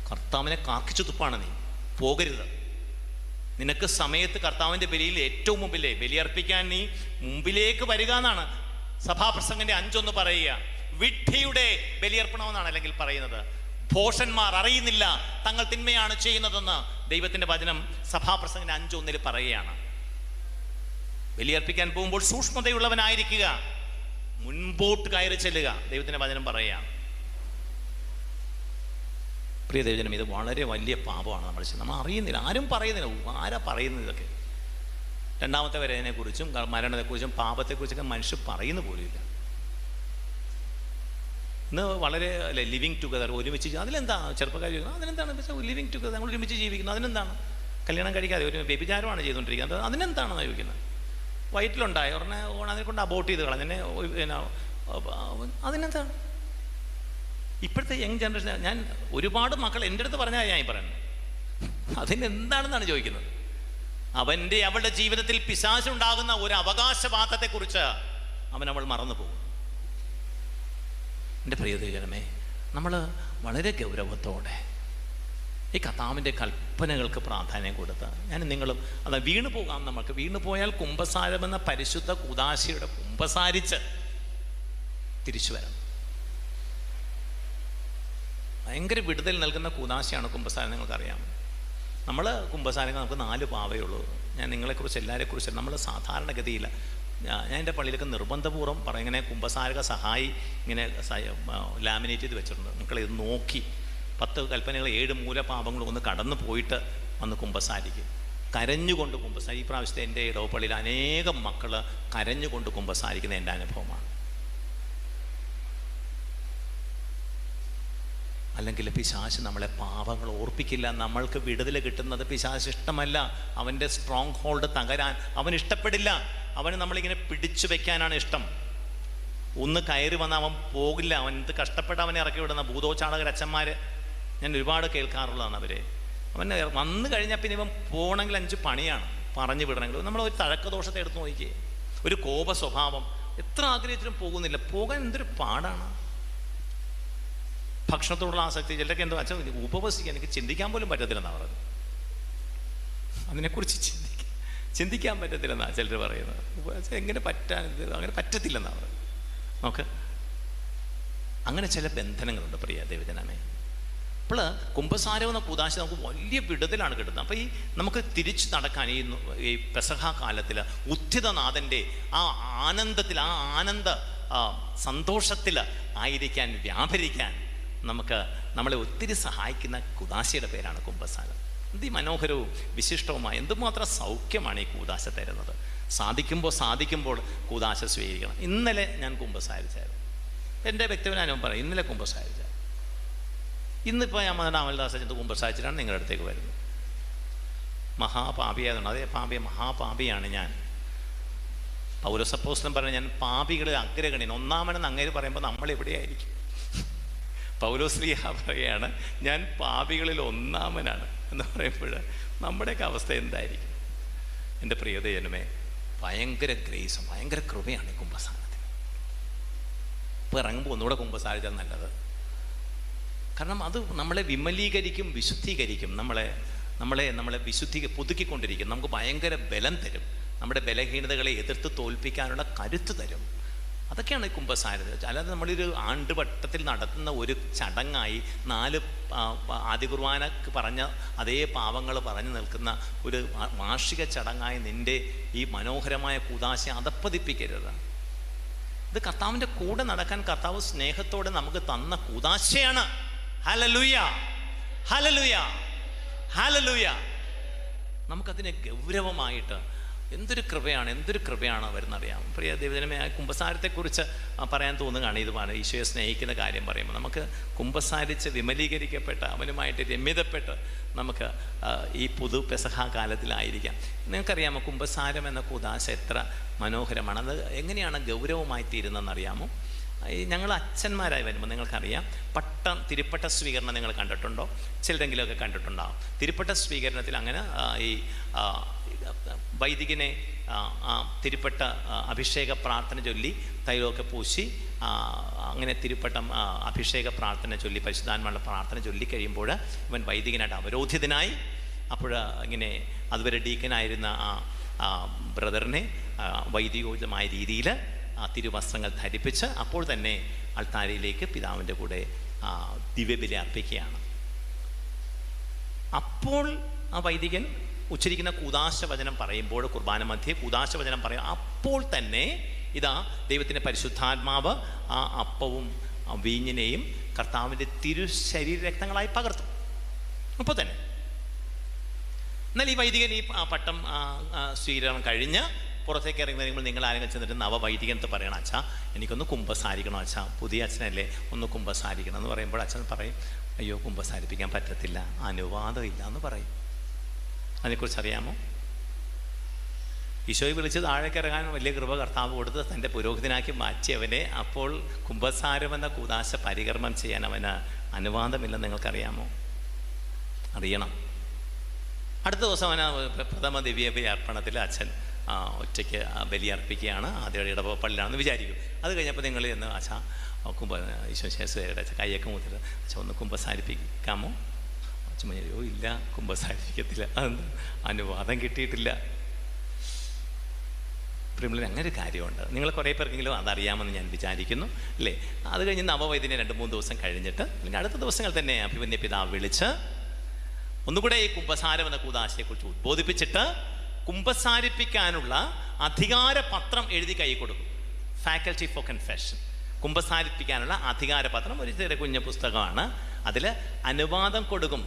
കർത്താവിനെ കാർക്കിച്ചു തുപ്പാണ്. നീ പോകരുത്. നിനക്ക് സമയത്ത് കർത്താവിൻ്റെ ബലിയിൽ ഏറ്റവും മുമ്പിലേ ബലിയർപ്പിക്കാൻ നീ മുമ്പിലേക്ക് വരിക എന്നാണ് സഭാപ്രസംഗൻ്റെ 5:1 പറയുക. വിഡ്ഢിയുടെ ബലിയർപ്പണമെന്നാണ് അല്ലെങ്കിൽ പറയുന്നത്. ഭോഷന്മാർ അറിയുന്നില്ല തങ്ങൾ തിന്മയാണ് ചെയ്യുന്നതെന്ന് ദൈവത്തിൻ്റെ വചനം സഭാപ്രസംഗൻ്റെ 5:1 പറയുകയാണ്. ബലിയർപ്പിക്കാൻ പോകുമ്പോൾ സൂക്ഷ്മതയുള്ളവനായിരിക്കുക, മുൻപോട്ട് കയറി ചെല്ലുക, ദൈവത്തിൻ്റെ വചനം പറയുകയാണ്. പ്രിയ ദൈവജനം, ഇത് വളരെ വലിയ പാപമാണ് നമ്മൾ അറിയുന്നില്ല, ആരും പറയുന്നില്ല. ആരാ പറയുന്നത് ഇതൊക്കെ? രണ്ടാമത്തെ വരവിനെക്കുറിച്ചും മരണത്തെക്കുറിച്ചും പാപത്തെക്കുറിച്ചൊക്കെ മനുഷ്യർ പറയുന്ന പോലുമില്ല. ഇന്ന് വളരെ അല്ലേ ലിവിങ് ടുഗദർ, ഒരുമിച്ച് അതിലെന്താണ് ചെറുപ്പക്കാർ ചോദിക്കുന്നത്? അതിനെന്താണ് ലിവിങ് ടുഗദർ, നമ്മൾ ഒരുമിച്ച് ജീവിക്കുന്നത്, അതിനെന്താണ്? കല്യാണം കഴിക്കാതെ ഒരു വ്യഭിചാരമാണ് ചെയ്തുകൊണ്ടിരിക്കുന്നത്, അതിനെന്താണെന്ന് ചോദിക്കുന്നത്? വയറ്റിലുണ്ടായ ഉടനെ അതിനെ കൊണ്ട് അബോട്ട് ചെയ്ത് കളഞ്ഞെ, അതിനെന്താണ്? ഇപ്പോഴത്തെ യങ് ജനറേഷൻ, ഞാൻ ഒരുപാട് മക്കൾ എൻ്റെ അടുത്ത് പറഞ്ഞാൽ ഞാൻ പറയുന്നത് അതിനെന്താണെന്നാണ് ചോദിക്കുന്നത്. അവളുടെ ജീവിതത്തിൽ പിശാചുണ്ടാകുന്ന ഒരു അവകാശവാദത്തെക്കുറിച്ച് അവൾ മറന്നു പോകും. എൻ്റെ പ്രിയജനമേ, നമ്മൾ വളരെ ഗൗരവത്തോടെ ഈ കർത്താവിൻ്റെ കൽപ്പനകൾക്ക് പ്രാധാന്യം കൊടുത്ത് നിങ്ങളും വീണു പോകാം. നമുക്ക് വീണു പോയാൽ കുമ്പസാരമെന്ന പരിശുദ്ധ കൂദാശയുടെ കുമ്പസാരിച്ച് തിരിച്ചു വരണം. ഭയങ്കര വിടുതൽ നൽകുന്ന കൂദാശയാണ് കുമ്പസാരം. നിങ്ങൾക്കറിയാം, നമ്മൾ കുമ്പസാരങ്ങൾ നമുക്ക് 4 പാവയേ ഉള്ളൂ. ഞാൻ നിങ്ങളെക്കുറിച്ച് എല്ലാവരെക്കുറിച്ച് നമ്മൾ സാധാരണഗതിയില്ല, ഞാൻ എൻ്റെ പള്ളിയിലൊക്കെ നിർബന്ധപൂർവ്വം പറയും, ഇങ്ങനെ കുമ്പസാരക സഹായി ഇങ്ങനെ ലാമിനേറ്റ് ചെയ്ത് വെച്ചിട്ടുണ്ട്. മക്കളിത് നോക്കി 10 കൽപ്പനകൾ 7 മൂലപാപങ്ങളും ഒന്ന് കടന്നു പോയിട്ട് വന്ന് കുമ്പസാരിക്കും. കരഞ്ഞുകൊണ്ട് കുമ്പസാരി. ഈ പ്രാവശ്യത്തെ എൻ്റെ ഇടവപ്പള്ളിയിൽ അനേകം മക്കൾ കരഞ്ഞുകൊണ്ട് കുമ്പസാരിക്കുന്ന എൻ്റെ അനുഭവമാണ്. അല്ലെങ്കിൽ പിശാച് നമ്മളെ പാപങ്ങൾ ഓർപ്പിക്കില്ല. നമ്മൾക്ക് വിടുതൽ കിട്ടുന്നത് പിശാച് ഇഷ്ടമല്ല. അവൻ്റെ സ്ട്രോങ് ഹോൾഡ് തകരാൻ അവൻ ഇഷ്ടപ്പെടില്ല. അവന് നമ്മളിങ്ങനെ പിടിച്ചു വെക്കാനാണ് ഇഷ്ടം. ഒന്ന് കയറി വന്നാൽ അവൻ പോകില്ല. അവൻ ഇത് കഷ്ടപ്പെട്ട് അവനെ ഇറക്കി വിടുന്ന ഭൂതോച്ചാടകർ അച്ഛന്മാർ ഞാൻ ഒരുപാട് കേൾക്കാറുള്ളതാണ്. അവൻ വന്നു കഴിഞ്ഞാൽ പിന്നെ ഇവൻ പോകണമെങ്കിൽ 5 പണിയാണ് പറഞ്ഞു വിടണമെങ്കിൽ. നമ്മൾ ഒരു തഴക്കദോഷത്തെ എടുത്ത് നോക്കിയേ, ഒരു കോപ സ്വഭാവം, എത്ര ആഗ്രഹത്തിലും പോകുന്നില്ല. പോകാൻ എന്തൊരു പാടാണ്. ഭക്ഷണത്തോടുള്ള ആസക്തി, ചിലരൊക്കെ എന്തോ അച്ഛൻ ഉപവസിക്കാൻ എനിക്ക് ചിന്തിക്കാൻ പോലും പറ്റത്തില്ലെന്നാണ് പറയുന്നത്. അതിനെക്കുറിച്ച് ചിന്തിക്കാൻ പറ്റത്തില്ലെന്നാണ് ചിലർ പറയുന്നത്. എങ്ങനെ പറ്റാൻ, അങ്ങനെ പറ്റത്തില്ലെന്നാണ് പറയുന്നത്. നമുക്ക് അങ്ങനെ ചില ബന്ധനങ്ങളുണ്ട് പ്രിയ ദൈവജനമേ. അപ്പോൾ കുമ്പസാരം എന്ന കൂദാശ നമുക്ക് വലിയ വിടുതലാണ് കിട്ടുന്നത്. അപ്പോൾ ഈ നമുക്ക് തിരിച്ചു നടക്കാൻ ഈ പെസഹ കാലത്തിൽ ഉത്ഥിതനാഥൻ്റെ ആ ആനന്ദത്തിൽ, ആ ആനന്ദ സന്തോഷത്തിൽ ആയിരിക്കാൻ, വ്യാപരിക്കാൻ നമ്മളെ ഒത്തിരി സഹായിക്കുന്ന കൂദാശയുടെ പേരാണ് കുമ്പസാരം. എന്ത് മനോഹരവും വിശിഷ്ടവുമായ എന്തുമാത്രം സൗഖ്യമാണ് ഈ കൂദാശ തരുന്നത്. സാധിക്കുമ്പോൾ കൂദാശ സ്വീകരിക്കണം. ഇന്നലെ ഞാൻ കുമ്പസാരിച്ചായിരുന്നു. എൻ്റെ വ്യക്തിപരമായ അനുഭവം പറയാം. ഇന്നലെ കുമ്പസാരിച്ച, ഇന്നിപ്പോൾ ഞാൻ അമൽദാസ് ചെന്ന് കുമ്പസാരിച്ചിട്ടാണ് നിങ്ങളുടെ അടുത്തേക്ക് വരുന്നത്. മഹാപാപിയായതുകൊണ്ട്, അതേ മഹാപാപിയാണ് ഞാൻ. പൗലോസപ്പോസ്തലൻ പറഞ്ഞ ഞാൻ പാപികളിൽ അഗ്രഗണ്യൻ, ഒന്നാമനെന്ന് അങ്ങേര് പറയുമ്പോൾ നമ്മൾ എവിടെയായിരിക്കും? പൗലോസ്ലീഹ പറയുകയാണ് ഞാൻ പാപികളിൽ ഒന്നാമനാണ് എന്ന് പറയുമ്പോൾ നമ്മുടെയൊക്കെ അവസ്ഥ എന്തായിരിക്കും? എൻ്റെ പ്രിയതയനുമേ, ഭയങ്കര ഗ്രേസും ഭയങ്കര കൃപയാണ് ഈ കുമ്പസാരത്തിന്. ഇപ്പോൾ ഇറങ്ങുമ്പോൾ ഒന്നുകൂടെ കുമ്പസാരിച്ചാൽ നല്ലത്. കാരണം അത് നമ്മളെ വിമലീകരിക്കും, വിശുദ്ധീകരിക്കും, നമ്മളെ പുതുക്കിക്കൊണ്ടിരിക്കും. നമുക്ക് ഭയങ്കര ബലം തരും. നമ്മുടെ ബലഹീനതകളെ എതിർത്ത് തോൽപ്പിക്കാനുള്ള കരുത്ത് തരും. അതൊക്കെയാണ് ഈ കുമ്പസാരം. അല്ലാതെ നമ്മളൊരു ആണ്ടുവട്ടത്തിൽ നടത്തുന്ന ഒരു ചടങ്ങായി 4 ആദ്യ കുർബാനക്ക് പറഞ്ഞ അതേ പാവങ്ങൾ പറഞ്ഞു നിൽക്കുന്ന ഒരു വാർഷിക ചടങ്ങായി നിൻ്റെ ഈ മനോഹരമായ കൂദാശ അധപ്പതിപ്പിക്കരുത്. ഇത് കർത്താവിൻ്റെ കൂടെ നടക്കാൻ കർത്താവ് സ്നേഹത്തോടെ നമുക്ക് തന്ന കൂദാശയാണ്. Hallelujah, hallelujah, hallelujah. നമുക്കതിനെ ഗൗരവമായിട്ട് എന്തൊരു കൃപയാണ് വരുന്നറിയാം. പ്രിയ ദൈവജനമേ, കുമ്പസാരത്തെക്കുറിച്ച് പറയാൻ തോന്നുകയാണ്. ഇതുമാണ് ഈശോയെ സ്നേഹിക്കുന്ന കാര്യം പറയുമ്പോൾ നമുക്ക് കുമ്പസാരിച്ച് വിമലീകരിക്കപ്പെട്ട് അവനുമായിട്ട് രമ്യതപ്പെട്ട് നമുക്ക് ഈ പുതു പെസഹ കാലത്തിലായിരിക്കാം. നിങ്ങൾക്കറിയാമോ കുമ്പസാരം എന്ന കൂദാശ എത്ര മനോഹരമാണ്. അത് എങ്ങനെയാണ് ഗൗരവമായി തീരുന്നതെന്നറിയാമോ? ഞങ്ങൾ അച്ഛന്മാരായി വരുമ്പോൾ നിങ്ങൾക്കറിയാം, തിരുപ്പട്ട സ്വീകരണം നിങ്ങൾ കണ്ടിട്ടുണ്ടോ? ചിലരെങ്കിലുമൊക്കെ കണ്ടിട്ടുണ്ടാവും. തിരുപ്പട്ട സ്വീകരണത്തിൽ അങ്ങനെ ഈ വൈദികനെ തിരുപ്പട്ട അഭിഷേക പ്രാർത്ഥന ചൊല്ലി തൈലമൊക്കെ പൂശി അങ്ങനെ തിരുപ്പട്ടം അഭിഷേക പ്രാർത്ഥന ചൊല്ലി പരിശുദ്ധാത്മാവുടെ പ്രാർത്ഥന ചൊല്ലി കഴിയുമ്പോൾ ഇവൻ വൈദികനായിട്ട് അവരോധിതനായി. അപ്പോൾ ഇങ്ങനെ അതുവരെ ഡീക്കനായിരുന്ന ആ ബ്രദറിനെ വൈദികോചിതമായ രീതിയിൽ തിരുവസ്ത്രങ്ങൾ ധരിപ്പിച്ച് അപ്പോൾ തന്നെ അൾത്താരയിലേക്ക് പിതാവിൻ്റെ കൂടെ ദിവ്യബലി അർപ്പിക്കുകയാണ്. അപ്പോൾ ആ വൈദികൻ ഉച്ചരിക്കുന്ന കൂദാശ വചനം പറയുമ്പോൾ, കുർബാന മധ്യേ കൂദാശ വചനം പറയും, അപ്പോൾ തന്നെ ഇതാ ദൈവത്തിൻ്റെ പരിശുദ്ധാത്മാവ് ആ അപ്പവും വീഞ്ഞിനെയും കർത്താവിൻ്റെ തിരുശരീര രക്തങ്ങളായി പകർത്തും. അപ്പോൾ തന്നെ. എന്നാൽ ഈ വൈദികൻ ഈ പട്ടം സ്വീകരണം കഴിഞ്ഞ് പുറത്തേക്ക് ഇറങ്ങി വരുമ്പോൾ നിങ്ങൾ ആരെങ്കിലും ചെന്നിട്ട് നവവൈദികനത്ത് പറയണം, അച്ഛാ എനിക്കൊന്ന് കുമ്പസാരിക്കണം അച്ഛാ, പുതിയ അച്ഛനല്ലേ, ഒന്ന് കുമ്പസാരിക്കണം എന്ന് പറയുമ്പോൾ അച്ഛൻ പറയും, അയ്യോ കുമ്പസാരിപ്പിക്കാൻ പറ്റത്തില്ല, അനുവാദം ഇല്ല എന്ന് പറയും. അതിനെക്കുറിച്ച് അറിയാമോ? ഈശോയെ വിളിച്ച് താഴേക്ക് ഇറങ്ങാൻ വലിയ കൃപ കർത്താവ് കൊടുത്ത് തൻ്റെ പുരോഹിതനാക്കി മാറ്റിയവനെ അപ്പോൾ കുമ്പസാരമെന്ന കൂദാശ പരികർമ്മം ചെയ്യാൻ അവന് അനുവാദമില്ലെന്ന് നിങ്ങൾക്കറിയാമോ? അറിയണം. അടുത്ത ദിവസം അവന് പ്രഥമ ദിവ്യബലി അർപ്പണത്തിൽ അച്ഛൻ ഒറ്റയ്ക്ക് ബലിയർപ്പിക്കുകയാണ്. ആദ്യം ഇടവപ്പള്ളിലാണെന്ന് വിചാരിക്കും. അത് കഴിഞ്ഞപ്പോൾ നിങ്ങൾ എന്ന് അച്ഛാ ഈശോ ശേഷയുടെ കൈയൊക്കെ മുതൽ അച്ഛൻ ഒന്ന് കുമ്പസാരിപ്പിക്കാമോ? അച്ഛൻ അയ്യോ ഇല്ല, കുമ്പസാരിപ്പിക്കത്തില്ല, അതെന്താ അനുവാദം കിട്ടിയിട്ടില്ല. പ്രിയമുള്ളവരെ, അങ്ങനെ ഒരു കാര്യമുണ്ട്. നിങ്ങൾ കുറേ പേർക്കെങ്കിലും അതറിയാമെന്ന് ഞാൻ വിചാരിക്കുന്നു, അല്ലേ? അത് കഴിഞ്ഞ് നവവൈദ്യനെ 2-3 ദിവസം കഴിഞ്ഞിട്ട്, അല്ലെങ്കിൽ അടുത്ത ദിവസങ്ങൾ തന്നെ അഭിമന്യ പിതാവ് വിളിച്ച് ഒന്നുകൂടെ ഈ കുമ്പസാരം എന്ന കൂദാശയെക്കുറിച്ച് ഉദ്ബോധിപ്പിച്ചിട്ട് കുമ്പസാരിപ്പിക്കാനുള്ള അധികാരപത്രം എഴുതി കൈ കൊടുക്കും. ഫാക്കൽറ്റി ഫോർ കൺഫെഷൻ, കുമ്പസാരിപ്പിക്കാനുള്ള അധികാരപത്രം. ഒരു ചെറിയ കുഞ്ഞു പുസ്തകമാണ്. അതിൽ അനുവാദം കൊടുക്കും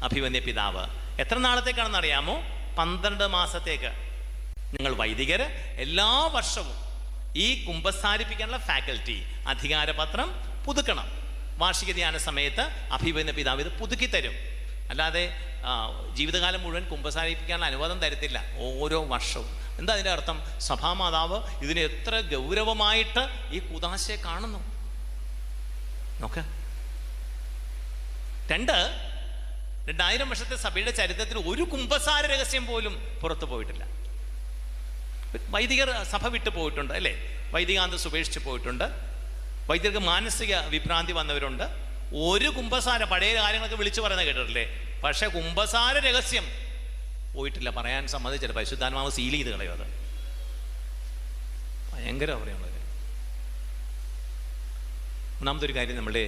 അഭിമന്യ പിതാവ്. എത്ര നാളത്തേക്കാണെന്ന് അറിയാമോ? 12 മാസത്തേക്ക്. ഞങ്ങൾ വൈദികർ എല്ലാ വർഷവും ഈ കുമ്പസാരിപ്പിക്കാനുള്ള ഫാക്കൽറ്റി അധികാരപത്രം പുതുക്കണം. വാർഷിക ധ്യാന സമയത്ത് അഭിമന്യ പിതാവ് ഇത് പുതുക്കി തരും. അല്ലാതെ ജീവിതകാലം മുഴുവൻ കുമ്പസാരിപ്പിക്കാനുള്ള അനുവാദം തരത്തില്ല, ഓരോ വർഷവും. എന്താ അതിൻ്റെ അർത്ഥം? സഭാമാതാവ് ഇതിനെ എത്ര ഗൗരവമായിട്ട് ഈ കൂദാശയെ കാണുന്നു നോക്ക്. 2000 വർഷത്തെ സഭയുടെ ചരിത്രത്തിൽ ഒരു കുമ്പസാര രഹസ്യം പോലും പുറത്തു പോയിട്ടില്ല. വൈദികർ സഭ വിട്ടു പോയിട്ടുണ്ട്, അല്ലേ? വൈദികാന്തം ഉപേക്ഷിച്ച് പോയിട്ടുണ്ട്. വൈദികർക്ക് മാനസിക വിഭ്രാന്തി വന്നവരുണ്ട്. ഒരു കുമ്പസാര, പഴയ കാര്യങ്ങളൊക്കെ വിളിച്ചു പറയുന്നത് കേട്ടിട്ടില്ലേ? പക്ഷെ കുമ്പസാര രഹസ്യം പോയിട്ടില്ല, പറയാൻ സമ്മതിച്ചില്ല. പരിശുദ്ധാത്മാവ് സീൽ ചെയ്ത് കളയും. അത് ഭയങ്കര പറയുന്നത്. ഒന്നാമതൊരു കാര്യം, നമ്മുടെ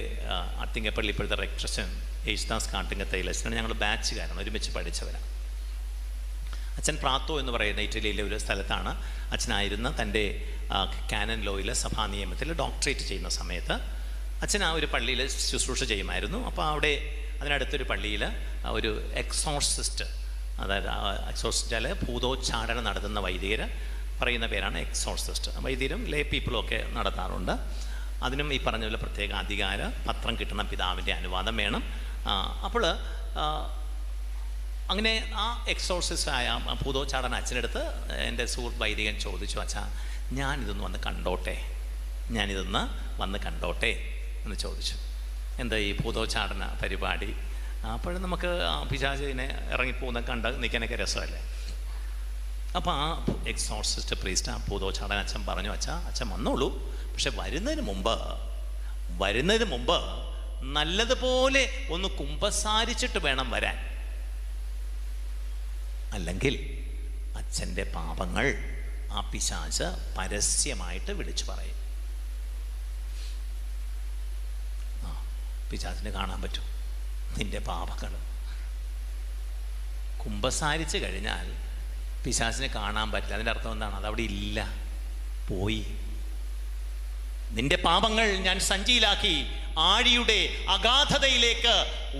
അത്തിങ്ങപ്പള്ളി ഇപ്പോഴത്തെ റെക്ട്രസൻ യേശുദാസ് കാട്ടിങ്ങത്തൈലച്ചനാണ്. ഞങ്ങൾ ബാച്ചുകാരാണ്, ഒരുമിച്ച് പഠിച്ചവരാണ്. അച്ഛൻ പ്രാത്തോ എന്ന് പറയുന്ന ഇറ്റലിയിലെ ഒരു സ്ഥലത്താണ് അച്ഛനായിരുന്ന. തൻ്റെ കാനൻ ലോയിൽ സഭാ നിയമത്തിൽ ഡോക്ടറേറ്റ് ചെയ്യുന്ന സമയത്ത് അച്ഛൻ ആ ഒരു പള്ളിയിൽ ശുശ്രൂഷ ചെയ്യുമായിരുന്നു. അപ്പോൾ അവിടെ അതിനടുത്തൊരു പള്ളിയിൽ ഒരു എക്സോർസിസ്റ്റ്, അതായത് എക്സോർസിസ്റ്റാൽ ഭൂതോച്ചാടനം നടത്തുന്ന വൈദികർ പറയുന്ന പേരാണ് എക്സോർസിസ്റ്റ്. വൈദികരും ലേ പീപ്പിളും ഒക്കെ നടത്താറുണ്ട്. അതിനും ഈ പറഞ്ഞ പോലെ പ്രത്യേക അധികാര പത്രം കിട്ടണം, പിതാവിൻ്റെ അനുവാദം വേണം. അപ്പോൾ അങ്ങനെ ആ എക്സോർസിസ്റ്റായ ഭൂതോച്ചാടന അച്ഛനടുത്ത് എൻ്റെ സുഹൃത്ത് വൈദികൻ ചോദിച്ചു, അച്ഛാ ഞാനിതൊന്ന് വന്ന് കണ്ടോട്ടെ, വന്ന് കണ്ടോട്ടെ എന്ന് ചോദിച്ചു. എന്താ ഈ ഭൂതോച്ചാടന പരിപാടി? അപ്പോഴും നമുക്ക് പിശാചിനെ ഇറങ്ങിപ്പോകുന്ന കണ്ട് നിൽക്കാനൊക്കെ രസമല്ലേ. അപ്പോൾ ആ എക്സോർസിസ്റ്റ് പ്രീസ്റ്റ്, ആ ഭൂതോച്ചാടന അച്ഛൻ പറഞ്ഞു, അച്ഛൻ വന്നോളൂ, പക്ഷെ വരുന്നതിന് മുമ്പ് നല്ലതുപോലെ ഒന്ന് കുമ്പസാരിച്ചിട്ട് വേണം വരാൻ. അല്ലെങ്കിൽ അച്ഛൻ്റെ പാപങ്ങൾ ആ പിശാച് പരസ്യമായിട്ട് വിളിച്ചു പറയും. പിശാചിന് കാണാൻ പറ്റും നിന്റെ പാപങ്ങൾ. കുമ്പസാരിച്ച് കഴിഞ്ഞാൽ പിശാചിനെ കാണാൻ പറ്റില്ല. അതിൻ്റെ അർത്ഥം എന്താണ്? അതവിടെ ഇല്ല, പോയി. നിന്റെ പാപങ്ങൾ ഞാൻ സഞ്ചിയിലാക്കി ആഴിയുടെ അഗാധതയിലേക്ക്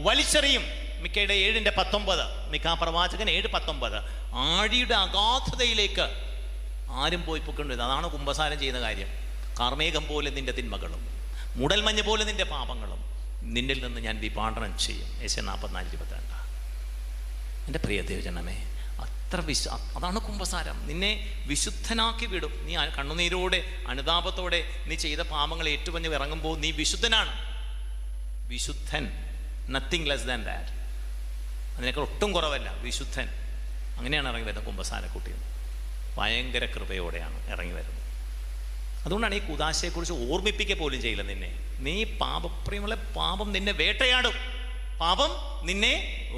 വലിച്ചെറിയും. മിക്കയുടെ 7:19, മിക്കാ പ്രവാചകൻ 7:19. ആഴിയുടെ അഗാധതയിലേക്ക് ആരും പോയി പൊക്കൊണ്ടിരുന്നത്. അതാണ് കുമ്പസാരം ചെയ്യുന്ന കാര്യം. കാർമേഘം പോലെ നിന്റെ തിന്മകളും മൂടൽമഞ്ഞ് പോലെ നിന്റെ പാപങ്ങളും നിന്നിൽ നിന്ന് ഞാൻ വിഭാടനം ചെയ്യും. യെശയ്യാ 44:22. എൻ്റെ പ്രിയ ദൈവജനമേ, അതാണ് കുമ്പസാരം. നിന്നെ വിശുദ്ധനാക്കി വിടും. നീ കണ്ണുനീരോടെ അനുതാപത്തോടെ നീ ചെയ്ത പാപങ്ങൾ ഏറ്റുപഞ്ഞ് ഇറങ്ങുമ്പോൾ നീ വിശുദ്ധനാണ്. വിശുദ്ധൻ, നത്തിങ് ലെസ് ദാൻ ദാറ്റ്. അതിനേക്കാൾ ഒട്ടും കുറവല്ല, വിശുദ്ധൻ. അങ്ങനെയാണ് ഇറങ്ങി വരുന്നത് കുമ്പസാരക്കുട്ടി. ഭയങ്കര കൃപയോടെയാണ് ഇറങ്ങി വരുന്നത്. അതുകൊണ്ടാണ് ഈ കൂദാശയെക്കുറിച്ച് ഓർമ്മിപ്പിക്കുക പോലും ചെയ്യില്ല നിന്നെ. നീ പാപപ്രിയമുള്ള പാപം നിന്നെ വേട്ടയാടും. പാപം നിന്നെ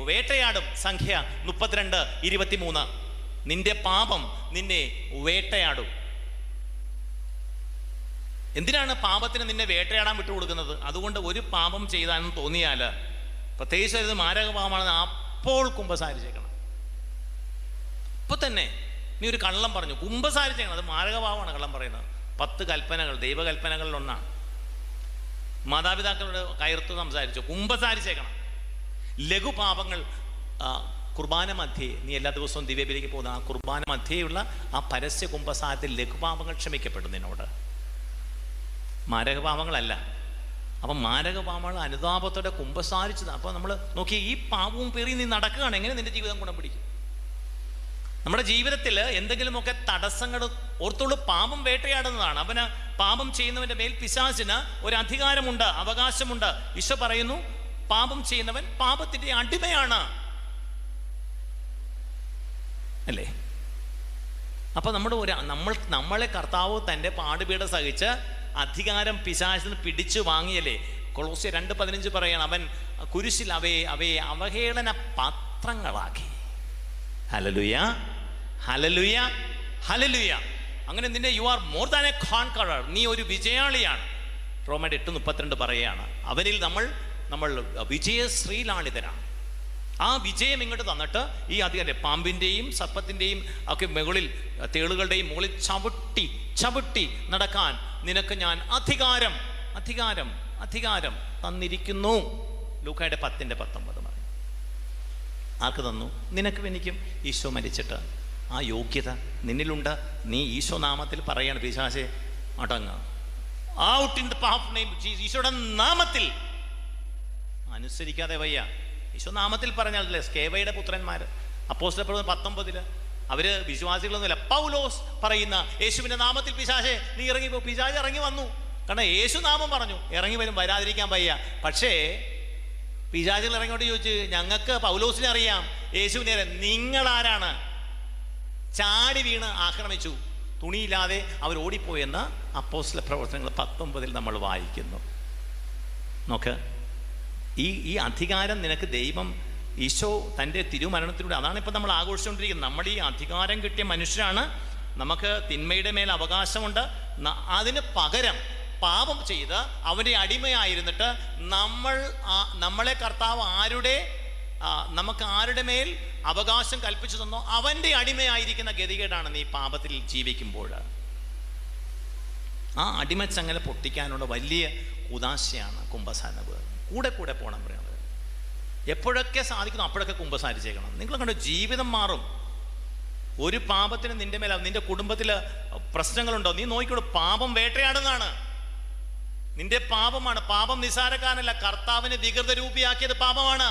വേട്ടയാടും. സംഖ്യ 32:23. നിന്റെ പാപം നിന്നെ വേട്ടയാടും. എന്തിനാണ് പാപത്തിന് നിന്നെ വേട്ടയാടാൻ വിട്ടുകൊടുക്കുന്നത്? അതുകൊണ്ട് ഒരു പാപം ചെയ്താണെന്ന് തോന്നിയാൽ, പ്രത്യേകിച്ച് അത് മാരകപാപമാണെന്ന് അപ്പോൾ കുമ്പസാരിച്ചേക്കണം. ഇപ്പൊ തന്നെ നീ ഒരു കള്ളം പറഞ്ഞു, കുമ്പസാരിച്ചേക്കണം. അത് മാരകപാപമാണ് കള്ളം പറയുന്നത്. 10 കൽപ്പനകൾ, ദൈവകൽപ്പനകളിൽ ഒന്നാണ്. മാതാപിതാക്കളോട് കയർത്തു സംസാരിച്ചു, കുമ്പസാരിച്ചേക്കണം. ലഘുപാപങ്ങൾ കുർബാന മധ്യേ, നീ എല്ലാ ദിവസവും ദിവ്യബലിക്ക് പോകുന്ന ആ കുർബാന മധ്യേയുള്ള ആ പരസ്യ കുമ്പസാരത്തിൽ ലഘുപാപങ്ങൾ ക്ഷമിക്കപ്പെടും നിന്നോട്, മാരകപാപങ്ങളല്ല. അപ്പം മാരകപാപങ്ങൾ അനുതാപത്തോടെ കുമ്പസാരിച്ചത്. അപ്പോൾ നമ്മൾ നോക്കി, ഈ പാപവും പേറി നീ നടക്കുകയാണ്, എങ്ങനെ നിന്റെ ജീവിതം ഗുണം പിടിക്കും? നമ്മുടെ ജീവിതത്തിൽ എന്തെങ്കിലുമൊക്കെ തടസ്സങ്ങൾ ഓർത്തുള്ളൂ. പാപം വേട്ടയാടുന്നതാണ്. അവന്, പാപം ചെയ്യുന്നവൻ്റെ മേൽ പിശാചിന് ഒരു അധികാരമുണ്ട്, അവകാശമുണ്ട്. ഈശോ പറയുന്നു, പാപം ചെയ്യുന്നവൻ പാപത്തിൻ്റെ അടിമയാണ്, അല്ലേ? അപ്പൊ നമ്മളെ കർത്താവ് തൻ്റെ പാടുപീഠ സഹിച്ച് അധികാരം പിശാചിന് പിടിച്ചു വാങ്ങിയല്ലേ. കൊളോസ്യ 2:15 പറയണം, അവൻ കുരിശിൽ അവയെ അവഹേളന പാത്രങ്ങളാക്കി. Hallelujah, hallelujah, hallelujah. അങ്ങനെ നിന്നെ you are more than a conqueror, നീ ഒരു വിജയാളിയാണ്. റോമയുടെ 8:32 പറയുകയാണ്, അവനിൽ നമ്മൾ വിജയശ്രീലാളിതരാണ്. ആ വിജയം ഇങ്ങോട്ട് തന്നിട്ട് ഈ അധികാരം പാമ്പിൻ്റെയും സർപ്പത്തിൻ്റെയും ഒക്കെ മുകളിൽ, തേളുകളുടെയും മുകളിൽ ചവിട്ടി നടക്കാൻ നിനക്ക് ഞാൻ അധികാരം തന്നിരിക്കുന്നു. ലൂക്കായുടെ 10:19 പറയും. ആർക്ക് തന്നു? നിനക്കും എനിക്കും. ഈശോ മരിച്ചിട്ട് ആ യോഗ്യത നിന്നിലുണ്ട്. നീ ഈശോ നാമത്തിൽ പറയാണ്, പിശാചേ അടങ്ങ്, out in the powerful name of Jesus. ഈശോയുടെ നാമത്തിൽ അനുസരിക്കാതെ വയ്യ. ഈശോ നാമത്തിൽ പറഞ്ഞാലല്ലേ സ്കേവയുടെ പുത്രന്മാർ അപ്പോസ്തലപ്രവർത്തനം 19 അവര് വിശ്വാസികളൊന്നുമില്ല. പൗലോസ് പറയുന്ന യേശുവിന്റെ നാമത്തിൽ പിശാചേ നീ ഇറങ്ങി പോ. പിശാച് ഇറങ്ങി വന്നു. കാരണം യേശു നാമം പറഞ്ഞു, ഇറങ്ങി വരും, വരാതിരിക്കാൻ വയ്യ. പക്ഷേ പിശാചുകൾ ഇറങ്ങിയോട്ട് ചോദിച്ചു, ഞങ്ങൾക്ക് പൗലോസിനെ അറിയാം, യേശുവിനെ അറിയാം, നിങ്ങളാരാണ്? ചാടി വീണ് ആക്രമിച്ചു, തുണിയില്ലാതെ അവർ ഓടിപ്പോയെന്ന് അപ്പോസ്തല പ്രവർത്തനങ്ങൾ 19 നമ്മൾ വായിക്കുന്നു. നോക്ക്, ഈ അധികാരം നിനക്ക് ദൈവം ഈശോ തൻ്റെ തിരുമരണത്തിലൂടെ, അതാണ് ഇപ്പം നമ്മൾ ആഘോഷിച്ചുകൊണ്ടിരിക്കുന്നത്. നമ്മൾ ഈ അധികാരം കിട്ടിയ മനുഷ്യരാണ്. നമുക്ക് തിന്മയുടെ മേൽ അവകാശമുണ്ട്. അതിന് പകരം പാപം ചെയ്ത് അവൻ്റെ അടിമയായിരുന്നിട്ട് നമ്മളെ കർത്താവ് നമുക്ക് ആരുടെ മേൽ അവകാശം കൽപ്പിച്ചു തന്നോ അവൻ്റെ അടിമയായിരിക്കുന്ന ഗതികേടാണ് നീ പാപത്തിൽ ജീവിക്കുമ്പോൾ. ആ അടിമച്ചങ്ങല പൊട്ടിക്കാനുള്ള വലിയ ഉദാശയാണ് കുമ്പസാരവ്. കൂടെ പോകണം പറയുന്നത്. എപ്പോഴൊക്കെ സാധിക്കുന്നു അപ്പോഴൊക്കെ കുമ്പസാരിച്ചേക്കണം. നിങ്ങൾ കണ്ടോ, ജീവിതം മാറും. ഒരു പാപത്തിന് നിന്റെ മേലെ, നിന്റെ കുടുംബത്തിൽ പ്രശ്നങ്ങളുണ്ടോ, നീ നോക്കിക്കോളൂ. പാപം വേട്ടയാടുന്നതാണ്. നിന്റെ പാപമാണ്. പാപം നിസാരക്കാരനല്ല. കർത്താവിനെ വികൃത രൂപിയാക്കിയത് പാപമാണ്.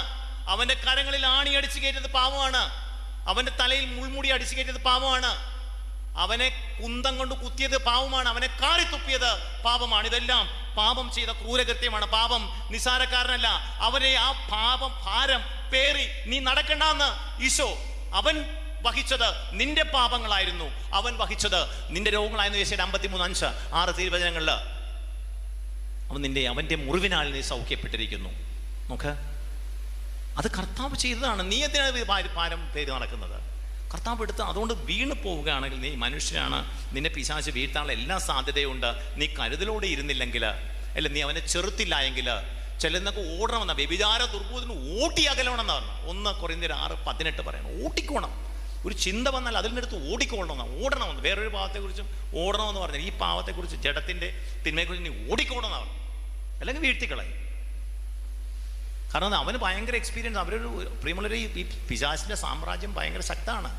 അവന്റെ കരങ്ങളിൽ ആണി അടിച്ചു കയറ്റിയത് പാപമാണ്. അവന്റെ തലയിൽ മുൾമുടി അടിച്ചു കയറ്റിയത് പാപമാണ്. അവനെ കുന്തം കൊണ്ട് കുത്തിയത് പാപമാണ്. അവനെ കാറിത്തുപ്പിയത് പാപമാണ്. ഇതെല്ലാം പാപം ചെയ്ത ക്രൂരകൃത്യമാണ്. പാപം നിസാരക്കാരനല്ല. അവരെ ആ പാപം ഭാരം പേറി നീ നടക്കണ്ടെന്ന് ഈശോ, അവൻ വഹിച്ചത് നിന്റെ പാപങ്ങളായിരുന്നു, അവൻ വഹിച്ചത് നിന്റെ രോഗങ്ങളായിരുന്നു. യേശയുടെ 53:5 6 തിരുവചനങ്ങളിൽ അവന്റെ മുറിവിനാൽ നീ സൗഖ്യപ്പെട്ടിരിക്കുന്നു. നോക്ക്, അത് കർത്താവ് ചെയ്തതാണ്. നീ എന്തിനാണ് ഭാരം പേര് നടക്കുന്നത്? കർത്താവ് എടുത്ത് അതുകൊണ്ട് വീണ് പോവുകയാണെങ്കിൽ നീ മനുഷ്യനാണ്. നിന്നെ പിശാച് വീഴ്ത്താനുള്ള എല്ലാ സാധ്യതയുണ്ട്. നീ കരുതലോടെ ഇരുന്നില്ലെങ്കിൽ, അല്ല നീ അവനെ ചെറുത്തില്ല എങ്കിൽ, ചിലന്നൊക്കെ ഓടണമെന്നാണ്. വ്യഭിചാര ദുർബോധന ഓട്ടി അകലണമെന്ന് പറഞ്ഞു. 1 കൊരിന്ത്യർ 6:18 പറയണം. ഓട്ടിക്കോണം. ഒരു ചിന്ത വന്നാൽ അതിൻ്റെ അടുത്ത് ഓടിക്കോളണമെന്നാണ്. ഓടണമെന്ന്. വേറൊരു പാവത്തെക്കുറിച്ചും ഓടണമെന്ന് പറഞ്ഞാൽ ഈ പാവത്തെക്കുറിച്ച്, ജഡത്തിൻ്റെ തിന്മയെക്കുറിച്ച് നീ ഓടിക്കോണമെന്നാണ്. അല്ലെങ്കിൽ വീഴ്ത്തിക്കളയും. കാരണം അവന് ഭയങ്കര എക്സ്പീരിയൻസ്. അവരൊരു പ്രിയമുള്ളവരെ, ഈ പിശാചിൻ്റെ സാമ്രാജ്യം ഭയങ്കര ശക്തമാണ്.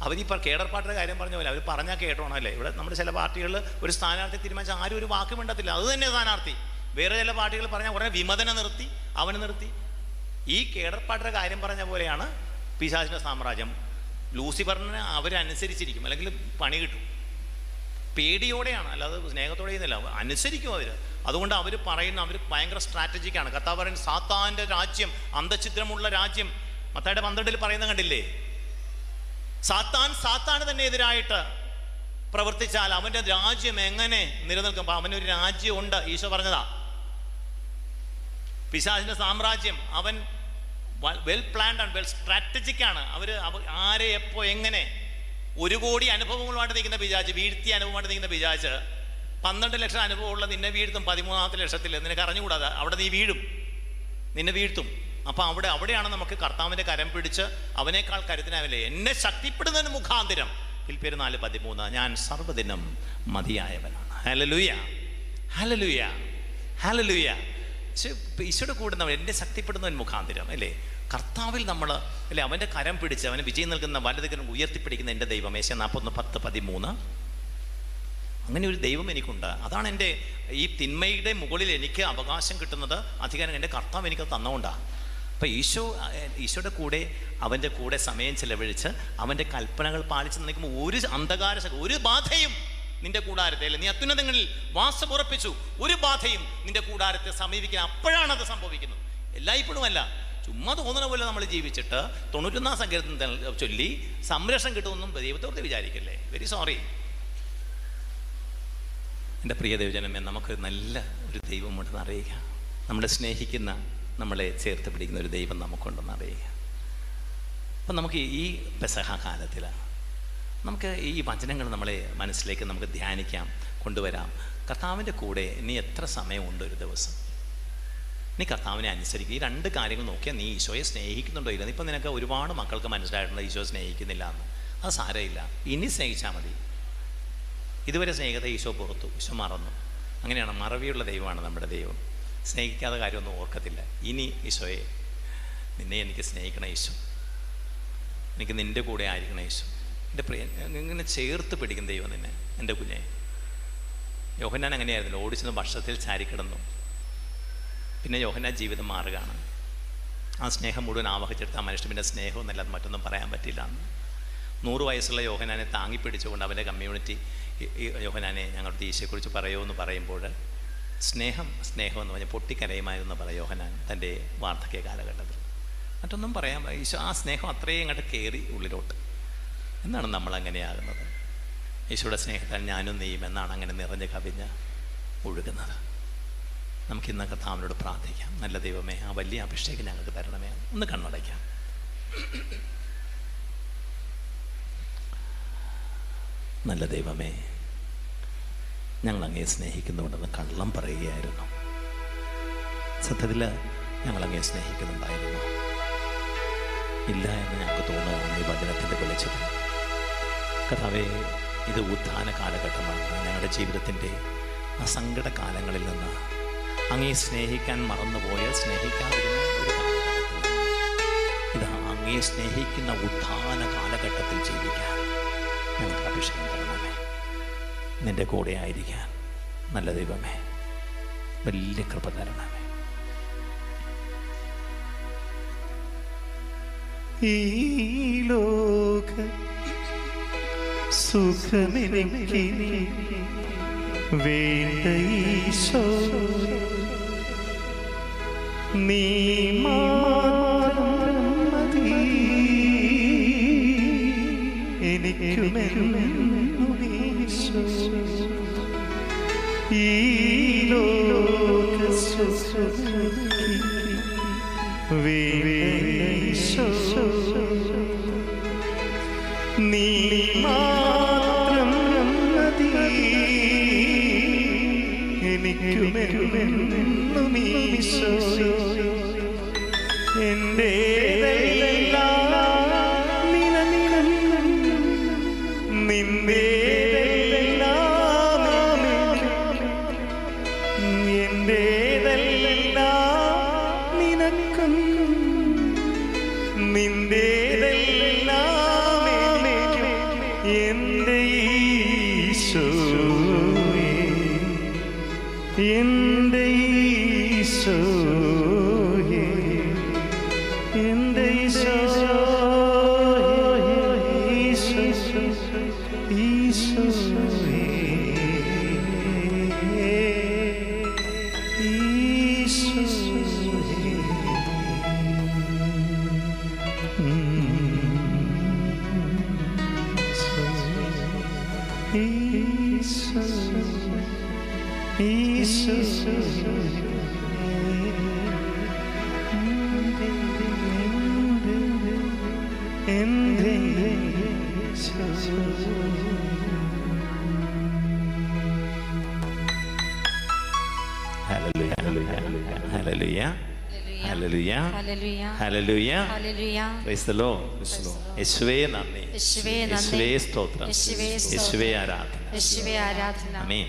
അവരിപ്പോൾ കേഡർപാർട്ടിയുടെ കാര്യം പറഞ്ഞ പോലെ അവർ പറഞ്ഞാൽ കേട്ടോണം അല്ലേ. ഇവിടെ നമ്മുടെ ചില പാർട്ടികളിൽ ഒരു സ്ഥാനാർത്ഥി തീരുമാനിച്ചാൽ ആരും ഒരു വാക്ക് മിണ്ടത്തില്ല. അത് തന്നെ സ്ഥാനാർത്ഥി. വേറെ ചില പാർട്ടികൾ പറഞ്ഞാൽ ഉടനെ വിമതനെ നിർത്തി, അവനെ നിർത്തി. ഈ കേഡർപാർട്ടിയുടെ കാര്യം പറഞ്ഞ പോലെയാണ് പിശാചിൻ്റെ സാമ്രാജ്യം. ലൂസിഫറിനെ അവരനുസരിച്ചിരിക്കും, അല്ലെങ്കിൽ പണി കിട്ടും. പേടിയോടെയാണ്, അല്ലാതെ സ്നേഹത്തോടെ ചെയ്യുന്നില്ല. അനുസരിക്കും അവർ. അതുകൊണ്ട് അവർ ഭയങ്കര സ്ട്രാറ്റജിക്കാണ്. കർത്താവ് പറയുന്നത് സാത്താൻ്റെ രാജ്യം, അന്തഛിദ്രമുള്ള രാജ്യം. മത്തായിയുടെ 12 പറയുന്നത് കണ്ടില്ലേ? സാത്താന് തന്നെ എതിരായിട്ട് പ്രവർത്തിച്ചാൽ അവൻ്റെ രാജ്യം എങ്ങനെ നിലനിൽക്കും? അവനൊരു രാജ്യമുണ്ട്. ഈശോ പറഞ്ഞതാ. പിശാചിൻ്റെ സാമ്രാജ്യം അവൻ വെൽ പ്ലാൻഡ് ആണ്, വെൽ സ്ട്രാറ്റജിക് ആണ്. ആരെ എപ്പോൾ എങ്ങനെ 1 കോടി അനുഭവങ്ങളുമായിട്ട് നിൽക്കുന്ന പിശാച്, വീഴ്ത്തിയ അനുഭവമായിട്ട് നിൽക്കുന്ന പിശാച് 12 ലക്ഷം അനുഭവമുള്ള നിന്നെ വീഴ്ത്തും 13ാമത്തെ ലക്ഷത്തിൽ. നിനക്ക് അറിഞ്ഞുകൂടാതെ അവിടെ നീ വീഴും, നിന്നെ വീഴ്ത്തും. അപ്പം അവിടെയാണ് നമുക്ക് കർത്താവിൻ്റെ കരം പിടിച്ച് അവനേക്കാൾ കരുത്തിനാവില്ലേ എന്നെ ശക്തിപ്പെടുന്നതിന് മുഖാന്തരം. ഫിലിപ്പിയർ 4:13 ഞാൻ സർവ്വദിനം മതിയായവനാണ്. Hallelujah, hallelujah, hallelujah. ഈശോയുടെ കൂടെ നമ്മൾ എന്നെ ശക്തിപ്പെടുന്നതിന് മുഖാന്തരം അല്ലേ, കർത്താവിൽ നമ്മൾ അല്ലേ അവൻ്റെ കരം പിടിച്ച് അവന് വിജയം നൽകുന്ന വലതുകരം ഉയർത്തിപ്പിടിക്കുന്ന എൻ്റെ ദൈവം. യേശയ്യാ 41:10-13 അങ്ങനെ ഒരു ദൈവം എനിക്കുണ്ട്. അതാണ് എൻ്റെ ഈ തിന്മയുടെ മുകളിൽ എനിക്ക് അവകാശം കിട്ടുന്നത്. അധികാരം എൻ്റെ കർത്താവ് എനിക്ക് തന്നുകൊണ്ടാണ്. അപ്പം ഈശോയുടെ കൂടെ, അവൻ്റെ കൂടെ സമയം ചെലവഴിച്ച് അവൻ്റെ കൽപ്പനകൾ പാലിച്ച് നിൽക്കുമ്പോൾ ഒരു അന്ധകാര ഒരു ബാധയും നിന്റെ കൂടാരത്തെ, അല്ലെ നീ അത്യുന്നതങ്ങളിൽ വാസമുറപ്പിച്ചു, ഒരു ബാധയും നിന്റെ കൂടാരത്തെ സമീപിക്കാൻ. അപ്പോഴാണ് അത് സംഭവിക്കുന്നത്, എല്ലായ്പ്പോഴും അല്ല. ചുമ്മാ തോന്നുന്ന പോലെ നമ്മൾ ജീവിച്ചിട്ട് 91 സങ്കീർത്തനം ചൊല്ലി സംരക്ഷണം കിട്ടുമെന്നും ദൈവത്തോട് വിചാരിക്കല്ലേ. Very sorry. എൻ്റെ പ്രിയ ദൈവജനമേ, നമുക്ക് നല്ല ഒരു ദൈവമുണ്ടെന്ന് അറിയുക. നമ്മളെ സ്നേഹിക്കുന്ന, നമ്മളെ ചേർത്ത് പിടിക്കുന്ന ഒരു ദൈവം നമുക്കുണ്ടെന്ന് അറിയുക. അപ്പം നമുക്ക് ഈ പെസഹ കാലത്തിൽ നമുക്ക് ഈ വചനങ്ങൾ നമ്മളെ മനസ്സിലേക്ക് നമുക്ക് ധ്യാനിക്കാം, കൊണ്ടുവരാം. കർത്താവിൻ്റെ കൂടെ നീ എത്ര സമയമുണ്ട് ഒരു ദിവസം? നീ കർത്താവിനെ അനുസരിക്കുക. ഈ രണ്ട് കാര്യങ്ങൾ നോക്കിയാൽ നീ ഈശോയെ സ്നേഹിക്കുന്നുണ്ടോ ഇല്ല. ഇപ്പം നിനക്ക് ഒരുപാട് മക്കൾക്ക് മനസ്സിലായിട്ടുണ്ട് ഈശോ സ്നേഹിക്കുന്നില്ല എന്ന്. അത് സാരമില്ല, ഇനി സ്നേഹിച്ചാൽ മതി. ഇതുവരെ സ്നേഹത്തെ ഈശോ പുറത്തു, ഈശോ മറന്നു. അങ്ങനെയാണ്, മറവിയുള്ള ദൈവമാണ് നമ്മുടെ ദൈവം. സ്നേഹിക്കാത്ത കാര്യമൊന്നും ഓർക്കത്തില്ല. ഇനി ഈശോയെ, നിന്നെ എനിക്ക് സ്നേഹിക്കണം ഈശോ, എനിക്ക് നിൻ്റെ കൂടെ ആയിരിക്കണം ഈശോ, എൻ്റെ പ്രിയ, ഇങ്ങനെ ചേർത്ത് പിടിക്കും ദൈവം നിന്നെ, എൻ്റെ കുഞ്ഞെ. യോഹന്നാൻ അങ്ങനെയായിരുന്നില്ല, ഓടിച്ചെന്ന് വർഷത്തിൽ ചാരിക്കിടന്നു. പിന്നെ യോഹന്നാൻ ജീവിതം മാറുകയാണ്. ആ സ്നേഹം മുഴുവൻ ആവഹിച്ചെടുത്ത് ആ മനുഷ്യൻ പിന്നെ സ്നേഹമൊന്നുമല്ലാതെ മറ്റൊന്നും പറയാൻ പറ്റില്ല എന്ന്. 100 വയസ്സുള്ള യോഹന്നാനെ താങ്ങിപ്പിടിച്ചുകൊണ്ട് അവൻ്റെ കമ്മ്യൂണിറ്റി യോഹന്നാനെ ഞങ്ങളുടെ ഈശോയെക്കുറിച്ച് പറയുമെന്ന് പറയുമ്പോൾ സ്നേഹം എന്ന് പറഞ്ഞാൽ പൊട്ടിക്കരയുമായിരുന്നു പറയും യോഹന്നാൻ തൻ്റെ വാർദ്ധക്യ കാലഘട്ടത്തിൽ. മറ്റൊന്നും പറയാൻ ഈശോ ആ സ്നേഹം അത്രയും അങ്ങോട്ട് കയറി ഉള്ളിലോട്ട്. എന്നാണ് നമ്മളങ്ങനെയാകുന്നത്. ഈശോയുടെ സ്നേഹത്താൽ ഞാനും നെയ്യും എന്നാണ് അങ്ങനെ നിറഞ്ഞ് കവിഞ്ഞ് ഒഴുകുന്നത്. നമുക്കിന്ന് കർത്താവിനോട് പ്രാർത്ഥിക്കാം. നല്ല ദൈവമേ, ആ വലിയ അഭിഷേകം ഞങ്ങൾക്ക് തരണമേ. ഒന്ന് കണ്ണടയ്ക്കാം. നല്ല ദൈവമേ, ഞങ്ങളങ്ങേ സ്നേഹിക്കുന്നുണ്ടെന്ന് കള്ളം പറയുകയായിരുന്നു. സത്യത്തിൽ ഞങ്ങളങ്ങേ സ്നേഹിക്കുന്നുണ്ടായിരുന്നു ഇല്ല എന്ന് ഞങ്ങൾക്ക് തോന്നുകയാണ് ഈ വചനത്തിൻ്റെ വെളിച്ചത്തിൽ. കർത്താവേ, ഇത് ഉത്ഥാന കാലഘട്ടമാണ്. ഞങ്ങളുടെ ജീവിതത്തിൻ്റെ ആ സങ്കട കാലങ്ങളിൽ നിന്ന് അങ്ങേ സ്നേഹിക്കാൻ മറന്നുപോയ, സ്നേഹിക്കാതിരുന്ന ഒരു കാലഘട്ടത്തിൽ ഇത് അങ്ങേ സ്നേഹിക്കുന്ന ഉത്ഥാന കാലഘട്ടത്തിൽ ജീവിക്കാൻ ഞങ്ങൾക്ക് അഭിഷേകം തരണമേ. നിൻ്റെ കൂടെ ആയിരിക്കാൻ നല്ല ദൈവമേ, വലിയ കൃപ തരണമേ. ഈ ലോക സുഖമെനിക്കിനി വേണ്ട ഈശോ, നീ മാത്രം മതി എനിക്കുമെന്നും ഈശോ. ഈ ലോക സുഖമെനിക്കിനി വേണ്ട ഈശോ, നീ മാത്രം മതി എനിക്കുമെന്നും ഈശോ. എന്റേതെല്ലാം നിനക്കും, നിന്റേതെല്ലാം എന്റേതെല്ലാം നിനക്കും, നിന്റേതെല്ലാം എൻ്റെ ഈശോയേ, എൻ്റെ ഈശോയേ, എൻ്റെ ഈശോയേ, ഈശോയേ, ഈശോയേ. Hallelujah, hallelujah, hallelujah, hallelujah, hallelujah. Hallelujah. Praise the Lord. യേശുവേ നന്ദി, യേശുവേ നന്ദി, യേശുവേ സ്തോത്രം, യേശുവേ സ്തോത്രം, യേശുവേ ആരാധന. യേശുവേ ആരാധന. ആമേൻ.